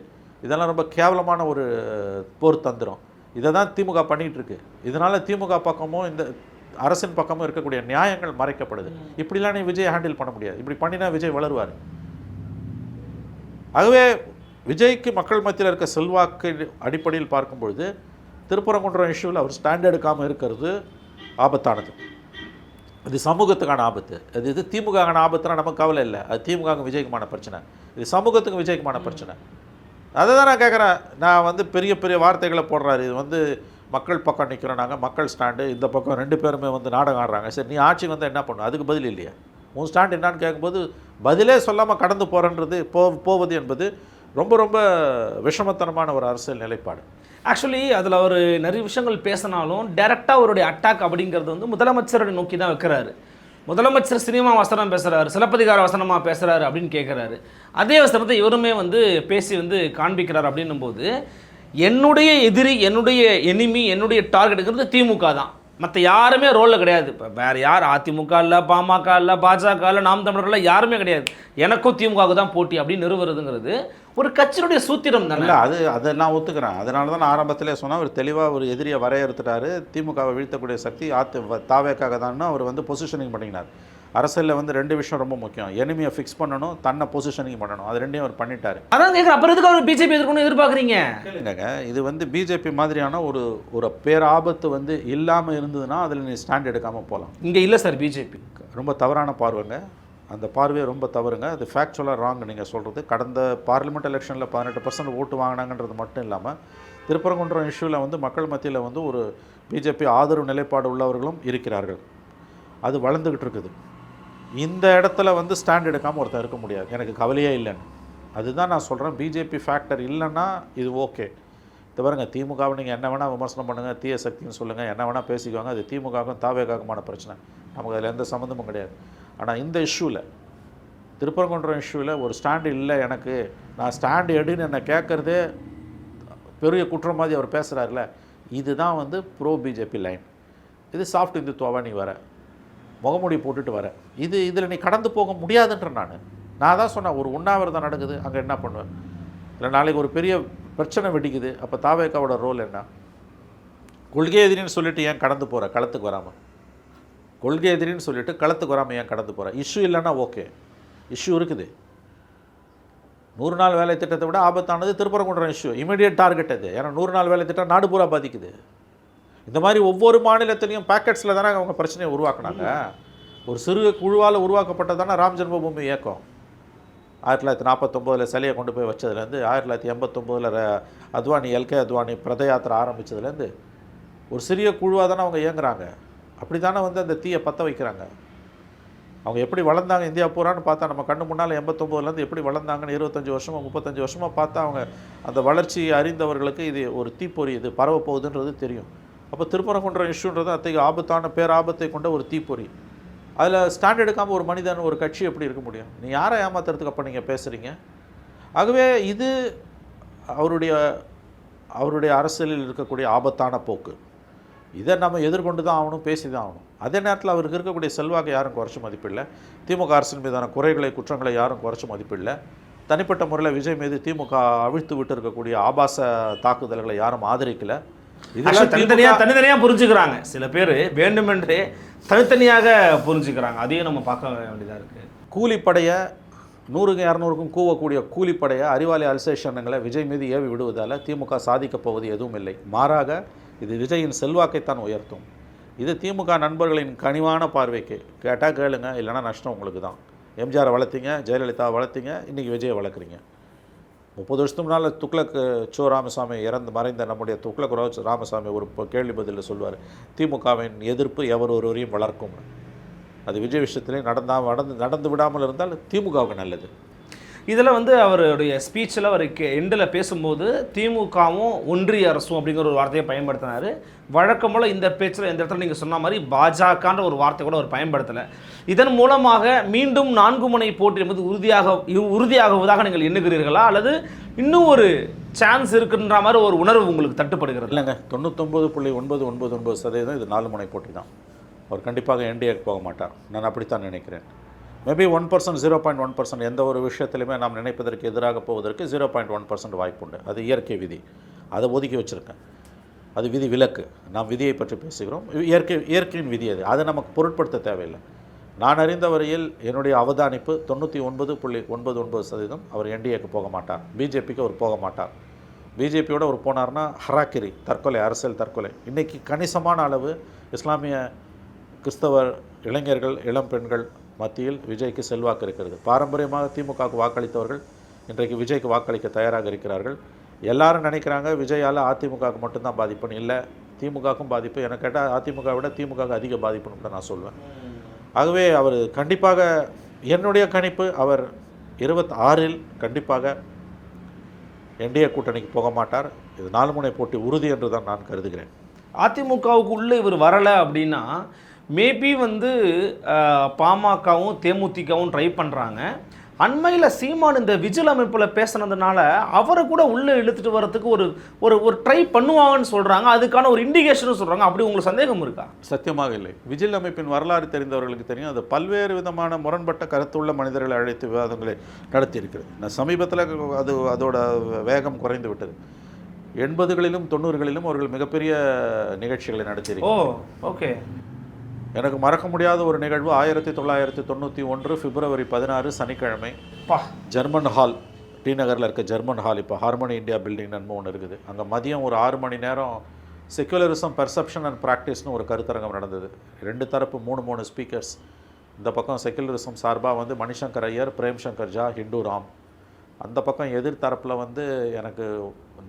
இதெல்லாம் ரொம்ப கேவலமான ஒரு போர் தந்திரம். இதை தான் திமுக பண்ணிகிட்டு இருக்கு. இதனால் திமுக பக்கமும் இந்த அரசின் பக்கமும் இருக்கக்கூடிய நியாயங்கள் மறைக்கப்படுது. இப்படிலாம் நீ விஜய் ஹேண்டில் பண்ண முடியாது. இப்படி பண்ணினா விஜய் வளருவார். ஆகவே விஜய்க்கு மக்கள் மத்தியில் இருக்க செல்வாக்கு அடிப்படையில் பார்க்கும்பொழுது திருப்பரங்குன்றம் இஷ்யூவில் அவர் ஸ்டாண்ட் எடுக்காமல் இருக்கிறது ஆபத்தானது. இது சமூகத்துக்கான ஆபத்து. இது திமுகக்கான ஆபத்துனா நமக்கு கவலை இல்லை. அது திமுக விஜய்க்குமான பிரச்சனை. இது சமூகத்துக்கு விஜய்க்குமான பிரச்சனை. அதை தான் நான் கேட்குறேன். நான் வந்து பெரிய பெரிய வார்த்தைகளை போடுறாரு. இது வந்து மக்கள் பக்கம் நிற்கிறோம், நாங்கள் மக்கள் ஸ்டாண்டு, இந்த பக்கம் ரெண்டு பேருமே வந்து நாடகம் ஆடுறாங்க. சரி, நீ ஆட்சிக்கு வந்து என்ன பண்ணும்? அதுக்கு பதில் இல்லையா? உன் ஸ்டாண்ட் என்னான்னு கேட்கும்போது பதிலே சொல்லாமல் கடந்து போகிறன்றது போவது என்பது ரொம்ப ரொம்ப விஷமத்தனமான ஒரு அரசியல் நிலைப்பாடு. ஆக்சுவலி அதில் அவர் நிறைய விஷயங்கள் பேசினாலும் டைரெக்டாக அவருடைய அட்டாக் அப்படிங்கிறது வந்து முதலமைச்சரை நோக்கி தான் வைக்கிறாரு. முதலமைச்சர் சினிமா வசனம் பேசுகிறாரு, சிலப்பதிகார வசனமாக பேசுகிறாரு அப்படின்னு கேட்குறாரு. அதே வசனத்தை இவருமே வந்து பேசி வந்து காண்பிக்கிறார். அப்படின்னும் போது என்னுடைய எதிரி, என்னுடைய எனிமி, என்னுடைய டார்கெட்டுங்கிறது திமுக தான். மற்ற யாருமே ரோலில் கிடையாது. இப்போ வேறு யார், அதிமுக இல்லை, பாமக இல்லை, பாஜக இல்லை, நாம் தமிழர்கள் யாருமே கிடையாது. எனக்கும் திமுகவுக்கு தான் போட்டி அப்படின்னு நிறுவுறதுங்கிறது ஒரு கட்சியினுடைய சூத்திரம் தானே. இல்லை, அதை நான் ஒத்துக்கிறேன். அதனால தான் நான் ஆரம்பத்திலே சொன்னால் அவர் தெளிவாக ஒரு எதிரியை வரையறுத்துட்டாரு. திமுகவை வீழ்த்தக்கூடிய சக்தி தாவேக்காக தான் அவர் வந்து பொசிஷனிங் பண்ணிக்கினார். அரசியலில் வந்து ரெண்டு விஷயம் ரொம்ப முக்கியம். எனிமியை ஃபிக்ஸ் பண்ணணும், தன்னை பொசிஷனிங் பண்ணணும். அது ரெண்டையும் அவர் பண்ணிட்டார். அதான் கேட்குறேன், அப்புறம் எதுக்கு அவர் பிஜேபி எதிர்க்கணும்னு எதிர்பார்க்குறீங்க? இல்லைங்க, இது வந்து பிஜேபி மாதிரியான ஒரு பேராபத்து வந்து இல்லாமல் இருந்ததுன்னா அதில் நீ ஸ்டாண்ட் எடுக்காமல் போகலாம். இங்கே இல்லை சார், பிஜேபி ரொம்ப தவறான பார்வைங்க. அந்த பார்வையை ரொம்ப தவறுங்க. அது ஃபேக்சுவலாக ராங் நீங்கள் சொல்கிறது. கடந்த பார்லிமெண்ட் எலெக்ஷனில் 18% ஓட்டு வாங்கினாங்கன்றது மட்டும் இல்லாமல் திருப்பரங்குன்றம் இஷ்யூவில் வந்து மக்கள் மத்தியில் வந்து ஒரு பிஜேபி ஆதரவு நிலைப்பாடு உள்ளவர்களும் இருக்கிறார்கள். அது வளர்ந்துக்கிட்டு இருக்குது. இந்த இடத்துல வந்து ஸ்டாண்ட் எடுக்காமல் ஒருத்தர் இருக்க முடியாது. எனக்கு கவலையே இல்லைன்னு அதுதான் நான் சொல்கிறேன். பிஜேபி ஃபேக்டர் இல்லைன்னா இது ஓகே. இது பாருங்க, திமுகவை நீங்கள் என்ன வேணால் விமர்சனம் பண்ணுங்கள், தீய சக்தின்னு சொல்லுங்கள், என்ன வேணால் பேசிக்குவாங்க. அது திமுகவுக்கும் தாவேக்காகுமான பிரச்சனை. நமக்கு அதில் எந்த சம்மந்தமும் கிடையாது. ஆனால் இந்த இஷ்யூவில், திருப்பரங்குன்றம் இஷ்யூவில் ஒரு ஸ்டாண்டு இல்லை எனக்கு, நான் ஸ்டாண்டு எடுன்னு என்னை கேட்குறதே பெரிய குற்றம் மாதிரி அவர் பேசுகிறாருல, இதுதான் வந்து ப்ரோ பிஜேபி லைன். இது சாஃப்ட் இந்துத்துவாக நீ வர, முகமூடி போட்டுட்டு வர, இதில் நீ கடந்து போக முடியாதுன்ற நான் தான் சொன்னேன். ஒரு உண்ணாவிரதம் நடக்குது, அங்கே என்ன பண்ணுவேன்? இல்லை நாளைக்கு ஒரு பெரிய பிரச்சனை வெடிக்குது, அப்போ தாவேக்காவோட ரோல் என்ன? கொள்கை எதிரின்னு சொல்லிட்டு ஏன் கடந்து போகிற களத்துக்கு வராமல்? கொள்கை எதிரின்னு சொல்லிட்டு களத்துக்கு வராமல் ஏன் கடந்து போகிற? இஷ்யூ இல்லைன்னா ஓகே, இஷ்யூ இருக்குது. 100 நாள் வேலை திட்டத்தை விட ஆபத்தானது திருப்பரங்குன்றம் இஷ்யூ. இமீடியட் டார்கெட் அது. ஏன்னா 100 நாள் வேலை திட்டம் நாடு பூரா பாதிக்குது. இந்த மாதிரி ஒவ்வொரு மாநிலத்திலையும் பேக்கெட்ஸில் தானே அவங்க பிரச்சனையை உருவாக்குனாங்க. ஒரு சிறு குழுவால் உருவாக்கப்பட்டதானே ராம் ஜென்மபூமி இயக்கம். 1949 சிலையை கொண்டு போய் வச்சதுலேருந்து 1989 அத்வானி அத்வானி பிரத யாத்திரை ஆரம்பித்ததுலேருந்து ஒரு சிறிய குழுவாக தானே அவங்க இயங்குறாங்க. அப்படி தானே வந்து அந்த தீயை பற்ற வைக்கிறாங்க. அவங்க எப்படி வளர்ந்தாங்க இந்தியா பூரான்னு பார்த்தா நம்ம கண்ணு முன்னால் 89லேருந்து எப்படி வளர்ந்தாங்கன்னு 25 வருஷமாக 35 வருஷமாக பார்த்தா அவங்க அந்த வளர்ச்சியை அறிந்தவர்களுக்கு இது ஒரு தீப்பொறி, இது பரவ போகுதுன்றது தெரியும். அப்போ திருப்பரங்குன்றம் இஷ்யூன்றது அத்தகைய ஆபத்தான பேராபத்தை கொண்ட ஒரு தீப்பொறி. அதில் ஸ்டாண்ட் எடுக்காமல் ஒரு மனிதன் ஒரு கட்சி எப்படி இருக்க முடியும்? நீ யாரை ஏமாத்துறதுக்கு அப்போ நீங்கள் பேசுகிறீங்க? ஆகவே இது அவருடைய அரசியலில் இருக்கக்கூடிய ஆபத்தான போக்கு. இதை நம்ம எதிர்கொண்டு தான் ஆகணும், பேசி தான் ஆகணும். அதே நேரத்தில் அவருக்கு இருக்கக்கூடிய செல்வாக்கை யாரும் குறைச்சி மதிப்பில்லை. திமுக அரசின் மீதான குறைகளை குற்றங்களை யாரும் குறைச்சி மதிப்பில்லை. தனிப்பட்ட முறையில் விஜய் மீது திமுக அவிழ்த்து விட்டு இருக்கக்கூடிய ஆபாச தாக்குதல்களை யாரும் ஆதரிக்கலை. இதெல்லாம் தனித்தனியாக புரிஞ்சுக்கிறாங்க. சில பேர் வேண்டுமென்றே தனித்தனியாக புரிஞ்சுக்கிறாங்க. அதையும் நம்ம பார்க்க வேண்டியதாக இருக்குது. கூலிப்படையை 100க்கும் 200க்கும் கூவக்கூடிய கூலிப்படையை அறிவாலி அல்சேஷன்களை விஜய் மீது ஏவி விடுவதால் திமுக சாதிக்கப் போவது எதுவும் இல்லை. மாறாக இது விஜயின் செல்வாக்கைத்தான் உயர்த்தும். இது திமுக நண்பர்களின் கனிவான பார்வைக்கு. கேட்டால் கேளுங்க, இல்லைனா நஷ்டம் உங்களுக்கு தான். எம்ஜிஆரை வளர்த்தீங்க, ஜெயலலிதாவை வளர்த்தீங்க, இன்றைக்கி விஜயை வளர்க்குறீங்க. 30 வருஷத்துக்கு முன்னால் துக்ளக் சோ ராமசாமி மறைந்த நம்முடைய துக்ளக் ராமசாமி ஒரு கேள்வி பதிலில் சொல்லுவார், திமுகவின் எதிர்ப்பு எவர் ஒருவரையும் வளர்க்கும். அது விஜய் விஷயத்திலே நடந்து விடாமல் இருந்தால் திமுகவுக்கு நல்லது. இதில் அவருடைய ஸ்பீச்சில் அவர் எண்டில் பேசும்போது திமுகவும் ஒன்றிய அரசும் அப்படிங்கிற ஒரு வார்த்தையை பயன்படுத்தினார். வழக்கம் போல் இந்த பேச்சில் எந்த இடத்துல நீங்கள் சொன்ன மாதிரி பாஜகன்ற ஒரு வார்த்தை கூட அவர் பயன்படுத்தலை. இதன் மூலமாக மீண்டும் 4 முனை போட்டி என்பது உறுதியாகுவதாக நீங்கள் எண்ணுகிறீர்களா, அல்லது இன்னும் ஒரு சான்ஸ் இருக்குன்ற மாதிரி ஒரு உணர்வு உங்களுக்கு தட்டுப்படுகிறது? இல்லைங்க, 99.999% இது 4 முனை போட்டி தான். அவர் கண்டிப்பாக என்டிஏக்கு போக மாட்டார். நான் அப்படித்தான் நினைக்கிறேன். மேபி 1%, 0.1% எந்த ஒரு விஷயத்திலுமே நாம் நினைப்பதற்கு எதிராக போவதற்கு 0.1% வாய்ப்புண்டு. அது இயற்கை விதி. அதை ஒதுக்கி வச்சுருக்கேன். அது விதி விலக்கு. நாம் விதியை பற்றி பேசுகிறோம். இயற்கையின் விதி அது. அதை நமக்கு பொருட்படுத்த தேவையில்லை. நான் அறிந்த வரையில் என்னுடைய அவதானிப்பு 99.99% அவர் என்டிஏக்கு போக மாட்டார். பிஜேபிக்கு அவர் போக மாட்டார். பிஜேபியோட அவர் போனார்னா ஹராக்கிரி, தற்கொலை, அரசியல் தற்கொலை. இன்றைக்கி கணிசமான அளவு இஸ்லாமிய கிறிஸ்தவர் இளைஞர்கள், இளம் பெண்கள் மத்தியில் விஜய்க்கு செல்வாக்கு இருக்கிறது. பாரம்பரியமாக திமுகவுக்கு வாக்களித்தவர்கள் இன்றைக்கு விஜய்க்கு வாக்களிக்க தயாராக இருக்கிறார்கள். எல்லாரும் நினைக்கிறாங்க விஜயால் அதிமுகவுக்கு மட்டும்தான் பாதிப்புன்னு. இல்லை, திமுகவுக்கும் பாதிப்பு. எனக்கு கேட்டால் அதிமுக விட திமுகவுக்கு அதிக பாதிப்புன்னு கூட நான் சொல்வேன். ஆகவே அவர் கண்டிப்பாக, என்னுடைய கணிப்பு, அவர் 26இல் கண்டிப்பாக என்டிஏ கூட்டணிக்கு போக மாட்டார். இது 4 முனை போட்டி உறுதி என்று தான் நான் கருதுகிறேன். அதிமுகவுக்கு உள்ளே இவர் வரலை அப்படின்னா மேபி பாமகவும் தேமுதிகவும் ட்ரை பண்ணுறாங்க. அண்மையில் சீமான் இந்த விஜில் அமைப்பில் பேசுனதுனால அவரை கூட உள்ளே இழுத்துட்டு வரதுக்கு ஒரு ட்ரை பண்ணுவாங்கன்னு சொல்கிறாங்க. அதுக்கான ஒரு இண்டிகேஷனும் சொல்கிறாங்க. அப்படி உங்களுக்கு சந்தேகம் இருக்கா? சத்தியமாக இல்லை. விஜில் அமைப்பின் வரலாறு தெரிந்தவர்களுக்கு தெரியும். அது பல்வேறு விதமான முரண்பட்ட கருத்துள்ள மனிதர்களை அழைத்து விவாதங்களை நடத்தியிருக்கிறது. நான் சமீபத்தில் அதோட வேகம் குறைந்து விட்டது. 80களிலும் 90களிலும் அவர்கள் மிகப்பெரிய நிகழ்ச்சிகளை நடத்தியிருக்கிறார்கள். ஓகே. எனக்கு மறக்க முடியாத ஒரு நிகழ்வு 1991 பிப்ரவரி 16 சனிக்கிழமை ஜெர்மன் ஹால், டி நகரில் இருக்க ஜெர்மன் ஹால், இப்போ ஹார்மோனி இந்தியா பில்டிங் நன்மை ஒன்று இருக்குது. அங்கே மதியம் ஒரு 6 மணி நேரம் செக்குலரிசம் பெர்செப்ஷன் அண்ட் ப்ராக்டிஸ்னு ஒரு கருத்தரங்கம் நடந்தது. 2 தரப்பு 3 ஸ்பீக்கர்ஸ். இந்த பக்கம் செக்குலரிசம் சார்பாக மணிசங்கர் ஐயர், பிரேம்சங்கர் ஜா, ஹிந்து ராம். அந்த பக்கம் எதிர் தரப்பில் எனக்கு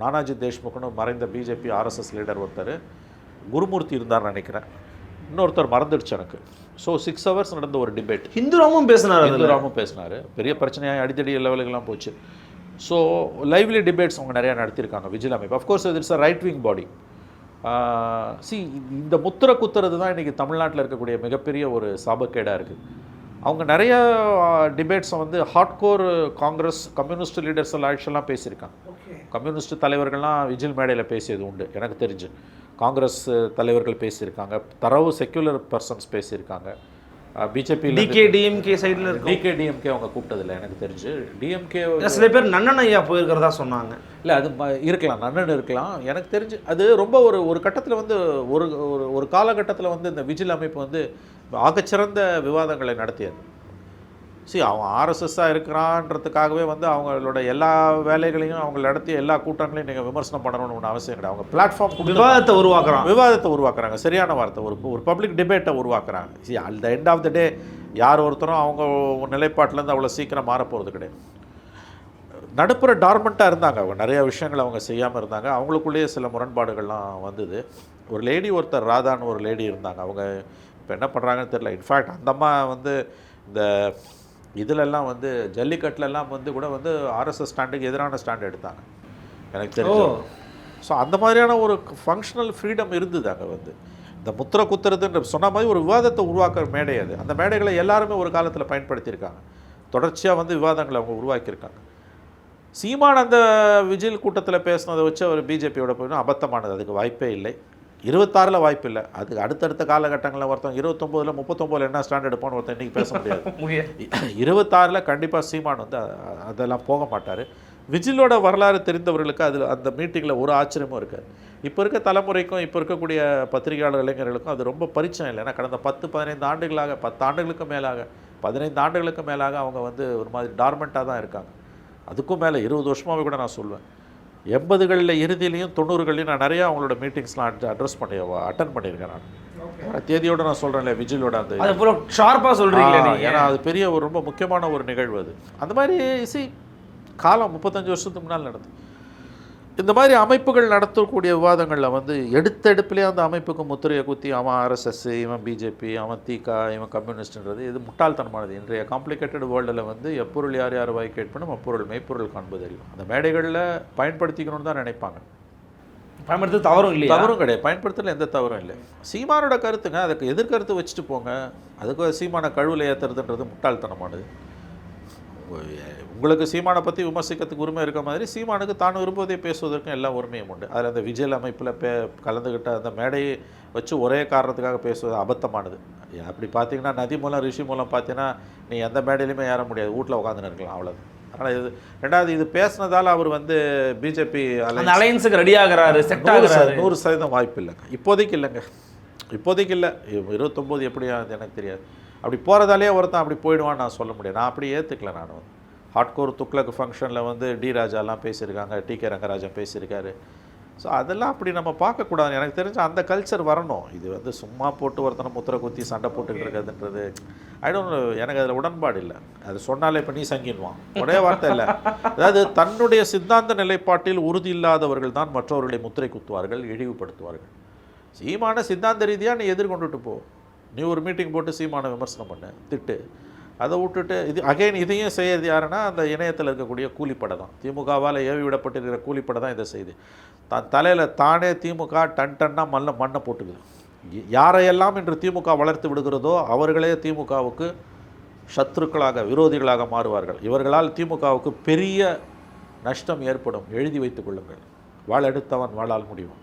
நானாஜி தேஷ்முக்னு மறைந்த பிஜேபி ஆர்எஸ்எஸ் லீடர் ஒருத்தர், குருமூர்த்தி இருந்தார் நினைக்கிறேன், இன்னொருத்தர் மறந்துடுச்சு எனக்கு. ஸோ 6 hours நடந்த ஒரு டிபேட். ஹிந்துராமும் பேசினார். பெரிய பிரச்சனையாக அடித்தடி லெவலுக்கெல்லாம் போச்சு. ஸோ லைவ்லி டிபேட்ஸ் அவங்க நிறையா நடத்தியிருக்காங்க விஜில் அமைப்பு. Of course it's a right wing body. இந்த முத்திரை குத்துறது தான் இன்றைக்கி தமிழ்நாட்டில் இருக்கக்கூடிய மிகப்பெரிய ஒரு சாபக்கேடாக இருக்குது. அவங்க நிறைய டிபேட்ஸை ஹார்ட்கோர் காங்கிரஸ் கம்யூனிஸ்ட் லீடர்ஸ் எல்லாம் பேசியிருக்காங்க. கம்யூனிஸ்ட் தலைவர்கள்லாம் விஜில் மேடையில் பேசியது உண்டு எனக்கு தெரிஞ்சு. காங்கிரஸ் தலைவர்கள் பேசியிருக்காங்க, தரவு செக்குலர் பர்சன்ஸ் பேசியிருக்காங்க. பிஜேபி டிஎம்கே சைடில் இருக்கு. டிஎம்கே அவங்க கூப்பிட்டதில்லை எனக்கு தெரிஞ்சு. டிஎம்கே சில பேர் நன்னன் ஐயா போயிருக்கிறதா சொன்னாங்க. இல்லை, அது இருக்கலாம், நன்னன் இருக்கலாம். எனக்கு தெரிஞ்சு அது ரொம்ப ஒரு கட்டத்தில் ஒரு காலகட்டத்தில் இந்த விஜில் அமைப்பு ஆகச்சிறந்த விவாதங்களை நடத்தியது. அவன் ஆர்எஸ்எஸ்ஸாக இருக்கிறான்றதுக்காகவே அவங்களோட எல்லா வேலைகளையும் அவங்க நடத்திய எல்லா கூட்டங்களையும் நீங்கள் விமர்சனம் பண்ணணும்னு ஒன்று அவசியம் கிடையாது. அவங்க பிளாட்ஃபார்ம் விவாதத்தை உருவாக்குறாங்க. சரியான வார்த்தை. ஒரு பப்ளிக் டிபேட்டை உருவாக்குறாங்க. At the end of the day யார் ஒருத்தரும் அவங்க நிலைப்பாட்டிலேருந்து அவ்வளோ சீக்கிரம் மாறப்போகிறது கிடையாது. நடுப்புற டார்மெண்ட்டாக இருந்தாங்க. அவங்க நிறைய விஷயங்கள் அவங்க செய்யாமல் இருந்தாங்க. அவங்களுக்குள்ளேயே சில முரண்பாடுகள்லாம் வந்தது. ஒரு லேடி ஒருத்தர் ராதான்னு ஒரு லேடி இருந்தாங்க. அவங்க இப்போ என்ன பண்ணுறாங்கன்னு தெரியல. இன்ஃபேக்ட் அந்த அம்மா இந்த இதிலெல்லாம் வந்து ஜல்லிக்கட்டுலலாம் வந்து கூட வந்து ஆர்எஸ்எஸ் ஸ்டாண்டுக்கு எதிரான ஸ்டாண்ட் எடுத்தாங்க எனக்கு தெரிஞ்சு. ஸோ அந்த மாதிரியான ஒரு ஃபங்க்ஷனல் ஃப்ரீடம் இருந்தது அங்கே வந்து. இந்த முத்திரை குத்துறதுன்ற சொன்ன மாதிரி ஒரு விவாதத்தை உருவாக்குற மேடை அது. அந்த மேடைகளை எல்லாருமே ஒரு காலத்தில் பயன்படுத்தியிருக்காங்க. தொடர்ச்சியாக வந்து விவாதங்களை அவங்க உருவாக்கியிருக்காங்க. சீமான் அந்த விஜில் கூட்டத்தில் பேசினதை வச்சு அவர் பிஜேபியோட போய் அபத்தமானது, அதுக்கு வாய்ப்பே இல்லை. 26 வாய்ப்பு இல்லை. அதுக்கு அடுத்தடுத்த காலகட்டங்களில் ஒருத்தன் 29 39 என்ன ஸ்டாண்ட் எடுப்பான்னு ஒருத்தன் இன்றைக்கி பேச முடியாது. 26 கண்டிப்பாக சீமான் வந்து அதெல்லாம் போக மாட்டார். விஜிலோட வரலாறு தெரிந்தவர்களுக்கு அதில் அந்த மீட்டிங்கில் ஒரு ஆச்சரியமும் இருக்காது. இப்போ இருக்க தலைமுறைக்கும் இப்போ இருக்கக்கூடிய பத்திரிகையாளர் இளைஞர்களுக்கும் அது ரொம்ப பரிச்சயம் இல்லை. ஏன்னா கடந்த 10-15 ஆண்டுகளாக 10 ஆண்டுகளுக்கு மேலாக 15 ஆண்டுகளுக்கு மேலாக அவங்க வந்து ஒரு மாதிரி டார்மெண்ட்டாக தான் இருக்காங்க. அதுக்கும் மேலே 20 வருஷமாகவே கூட நான் சொல்வேன். 80களில் இறுதியிலையும் 90களிலையும் நான் நிறையா அவங்களோட மீட்டிங்ஸ்லாம் அட்டன் பண்ணியிருக்கேன். நான் தேதியோடு நான் சொல்கிறேன் இல்லையா, விஜிலோட அந்த ஷார்ப்பாக சொல்கிறீங்களா? ஏன்னா அது பெரிய ஒரு ரொம்ப முக்கியமான ஒரு நிகழ்வு அது. அந்த மாதிரி காலம் 35 வருஷத்துக்கு முன்னால் நடந்தது. இந்த மாதிரி அமைப்புகள் நடத்தக்கூடிய விவாதங்களில் வந்து எடுத்தெடுப்பிலே அந்த அமைப்புக்கு முத்திரையை குத்தி அவன் ஆர்எஸ்எஸ், இவன் பிஜேபி, அவன் திக, இவன் கம்யூனிஸ்ட்ன்றது இது முட்டாள்தனமானது. இன்றைய காம்ப்ளிகேட்டட் வேர்ல்டில் வந்து எப்பொருள் யார் யார் வாய் கேட்பனும் அப்பொருள் மெய்ப்பொருள் காண்பது அறியும். அந்த மேடைகளில் பயன்படுத்திக்கணும்னு தான் நினைப்பாங்க. பயன்படுத்த தவறும் இல்லை, தவறும் கிடையாது, பயன்படுத்தல எந்த தவறும் இல்லை. சீமானோட கருத்துங்க, அதுக்கு எதிர்கருத்து வச்சுட்டு போங்க. அதுக்கு சீமான கழுவில் ஏற்றுறதுன்றது முட்டாள்தனமானது. உங்களுக்கு சீமானை பற்றி விமர்சிக்கிறதுக்கு உரிமை இருக்க மாதிரி சீமானுக்கு தான் விரும்புவதை பேசுவதற்கும் எல்லா உரிமையும் உண்டு. அதில் அந்த விஜய் அமைப்பில் கலந்துக்கிட்ட அந்த மேடையை வச்சு ஒரே காரணத்துக்காக பேசுவது அபத்தமானது. அப்படி பார்த்தீங்கன்னா நதி மூலம் ரிஷி மூலம் பார்த்தீங்கன்னா நீ எந்த மேடையிலுமே ஏற முடியாது, வீட்டில் உட்காந்துன்னு இருக்கலாம், அவ்வளோதான். அதனால் இது ரெண்டாவது இது பேசினதால் அவர் வந்து பிஜேபி அலையன்ஸுக்கு ரெடி ஆகிறாரு, 100% வாய்ப்பு இல்லைங்க. இப்போதைக்கு இல்லைங்க, இப்போதைக்கு இல்லை. 29 எப்படியா எனக்கு தெரியாது. அப்படி போகிறதாலே ஒருத்தன் அப்படி போயிடுவான்னு நான் சொல்ல முடியாது. நான் அப்படி ஏற்றுக்கல. நான் வந்து ஹாட்கோர் துக்ளக் ஃபங்க்ஷனில் வந்து டி ராஜாலாம் பேசியிருக்காங்க, டிகே ரங்கராஜன் பேசியிருக்காரு. ஸோ அதெல்லாம் அப்படி நம்ம பார்க்கக்கூடாது. எனக்கு தெரிஞ்ச அந்த கல்ச்சர் வரணும். இது வந்து சும்மா போட்டு ஒருத்தனை முத்திரை குத்தி சண்டை போட்டுக்கிட்டு இருக்கிறதுன்றது எனக்கு அதில் உடன்பாடு இல்லை. அது சொன்னாலே இப்போ நீ சங்கிடுவான், ஒரே வார்த்தை இல்லை. அதாவது தன்னுடைய சித்தாந்த நிலைப்பாட்டில் உறுதி இல்லாதவர்கள் தான் மற்றவர்களை முத்திரை குத்துவார்கள், இழிவுபடுத்துவார்கள். சீமான சித்தாந்த ரீதியாக நீ எதிர்கொண்டுட்டு போ. நீ ஒரு மீட்டிங் போட்டு சீமான விமர்சனம் பண்ண, திட்டு, அதை விட்டுட்டு இதையும் செய்யறது யாருன்னா அந்த இணையத்தில் இருக்கக்கூடிய கூலிப்படை தான். திமுகவால் ஏவி விடப்பட்டிருக்கிற கூலிப்படை தான் இதை செய்யுது. தன் தலையில் தானே திமுக டன்னா மண்ணை போட்டுக்குது. யாரையெல்லாம் இன்று திமுக வளர்த்து விடுகிறதோ அவர்களே திமுகவுக்கு சத்துருக்களாக, விரோதிகளாக மாறுவார்கள். இவர்களால் திமுகவுக்கு பெரிய நஷ்டம் ஏற்படும், எழுதி வைத்துக் கொள்ளுங்கள். வாள் எடுத்தவன் வாழால் முடியும்.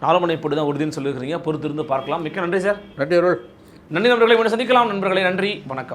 4 மணி இப்படி தான் உறுதின்னு சொல்லியிருக்கிறீங்க, பொறுத்திருந்து பார்க்கலாம். மிக்க நன்றி சார். நன்றி அருள். நன்றி நண்பர்களை, சந்திக்கலாம் நண்பர்களே. நன்றி, வணக்கம்.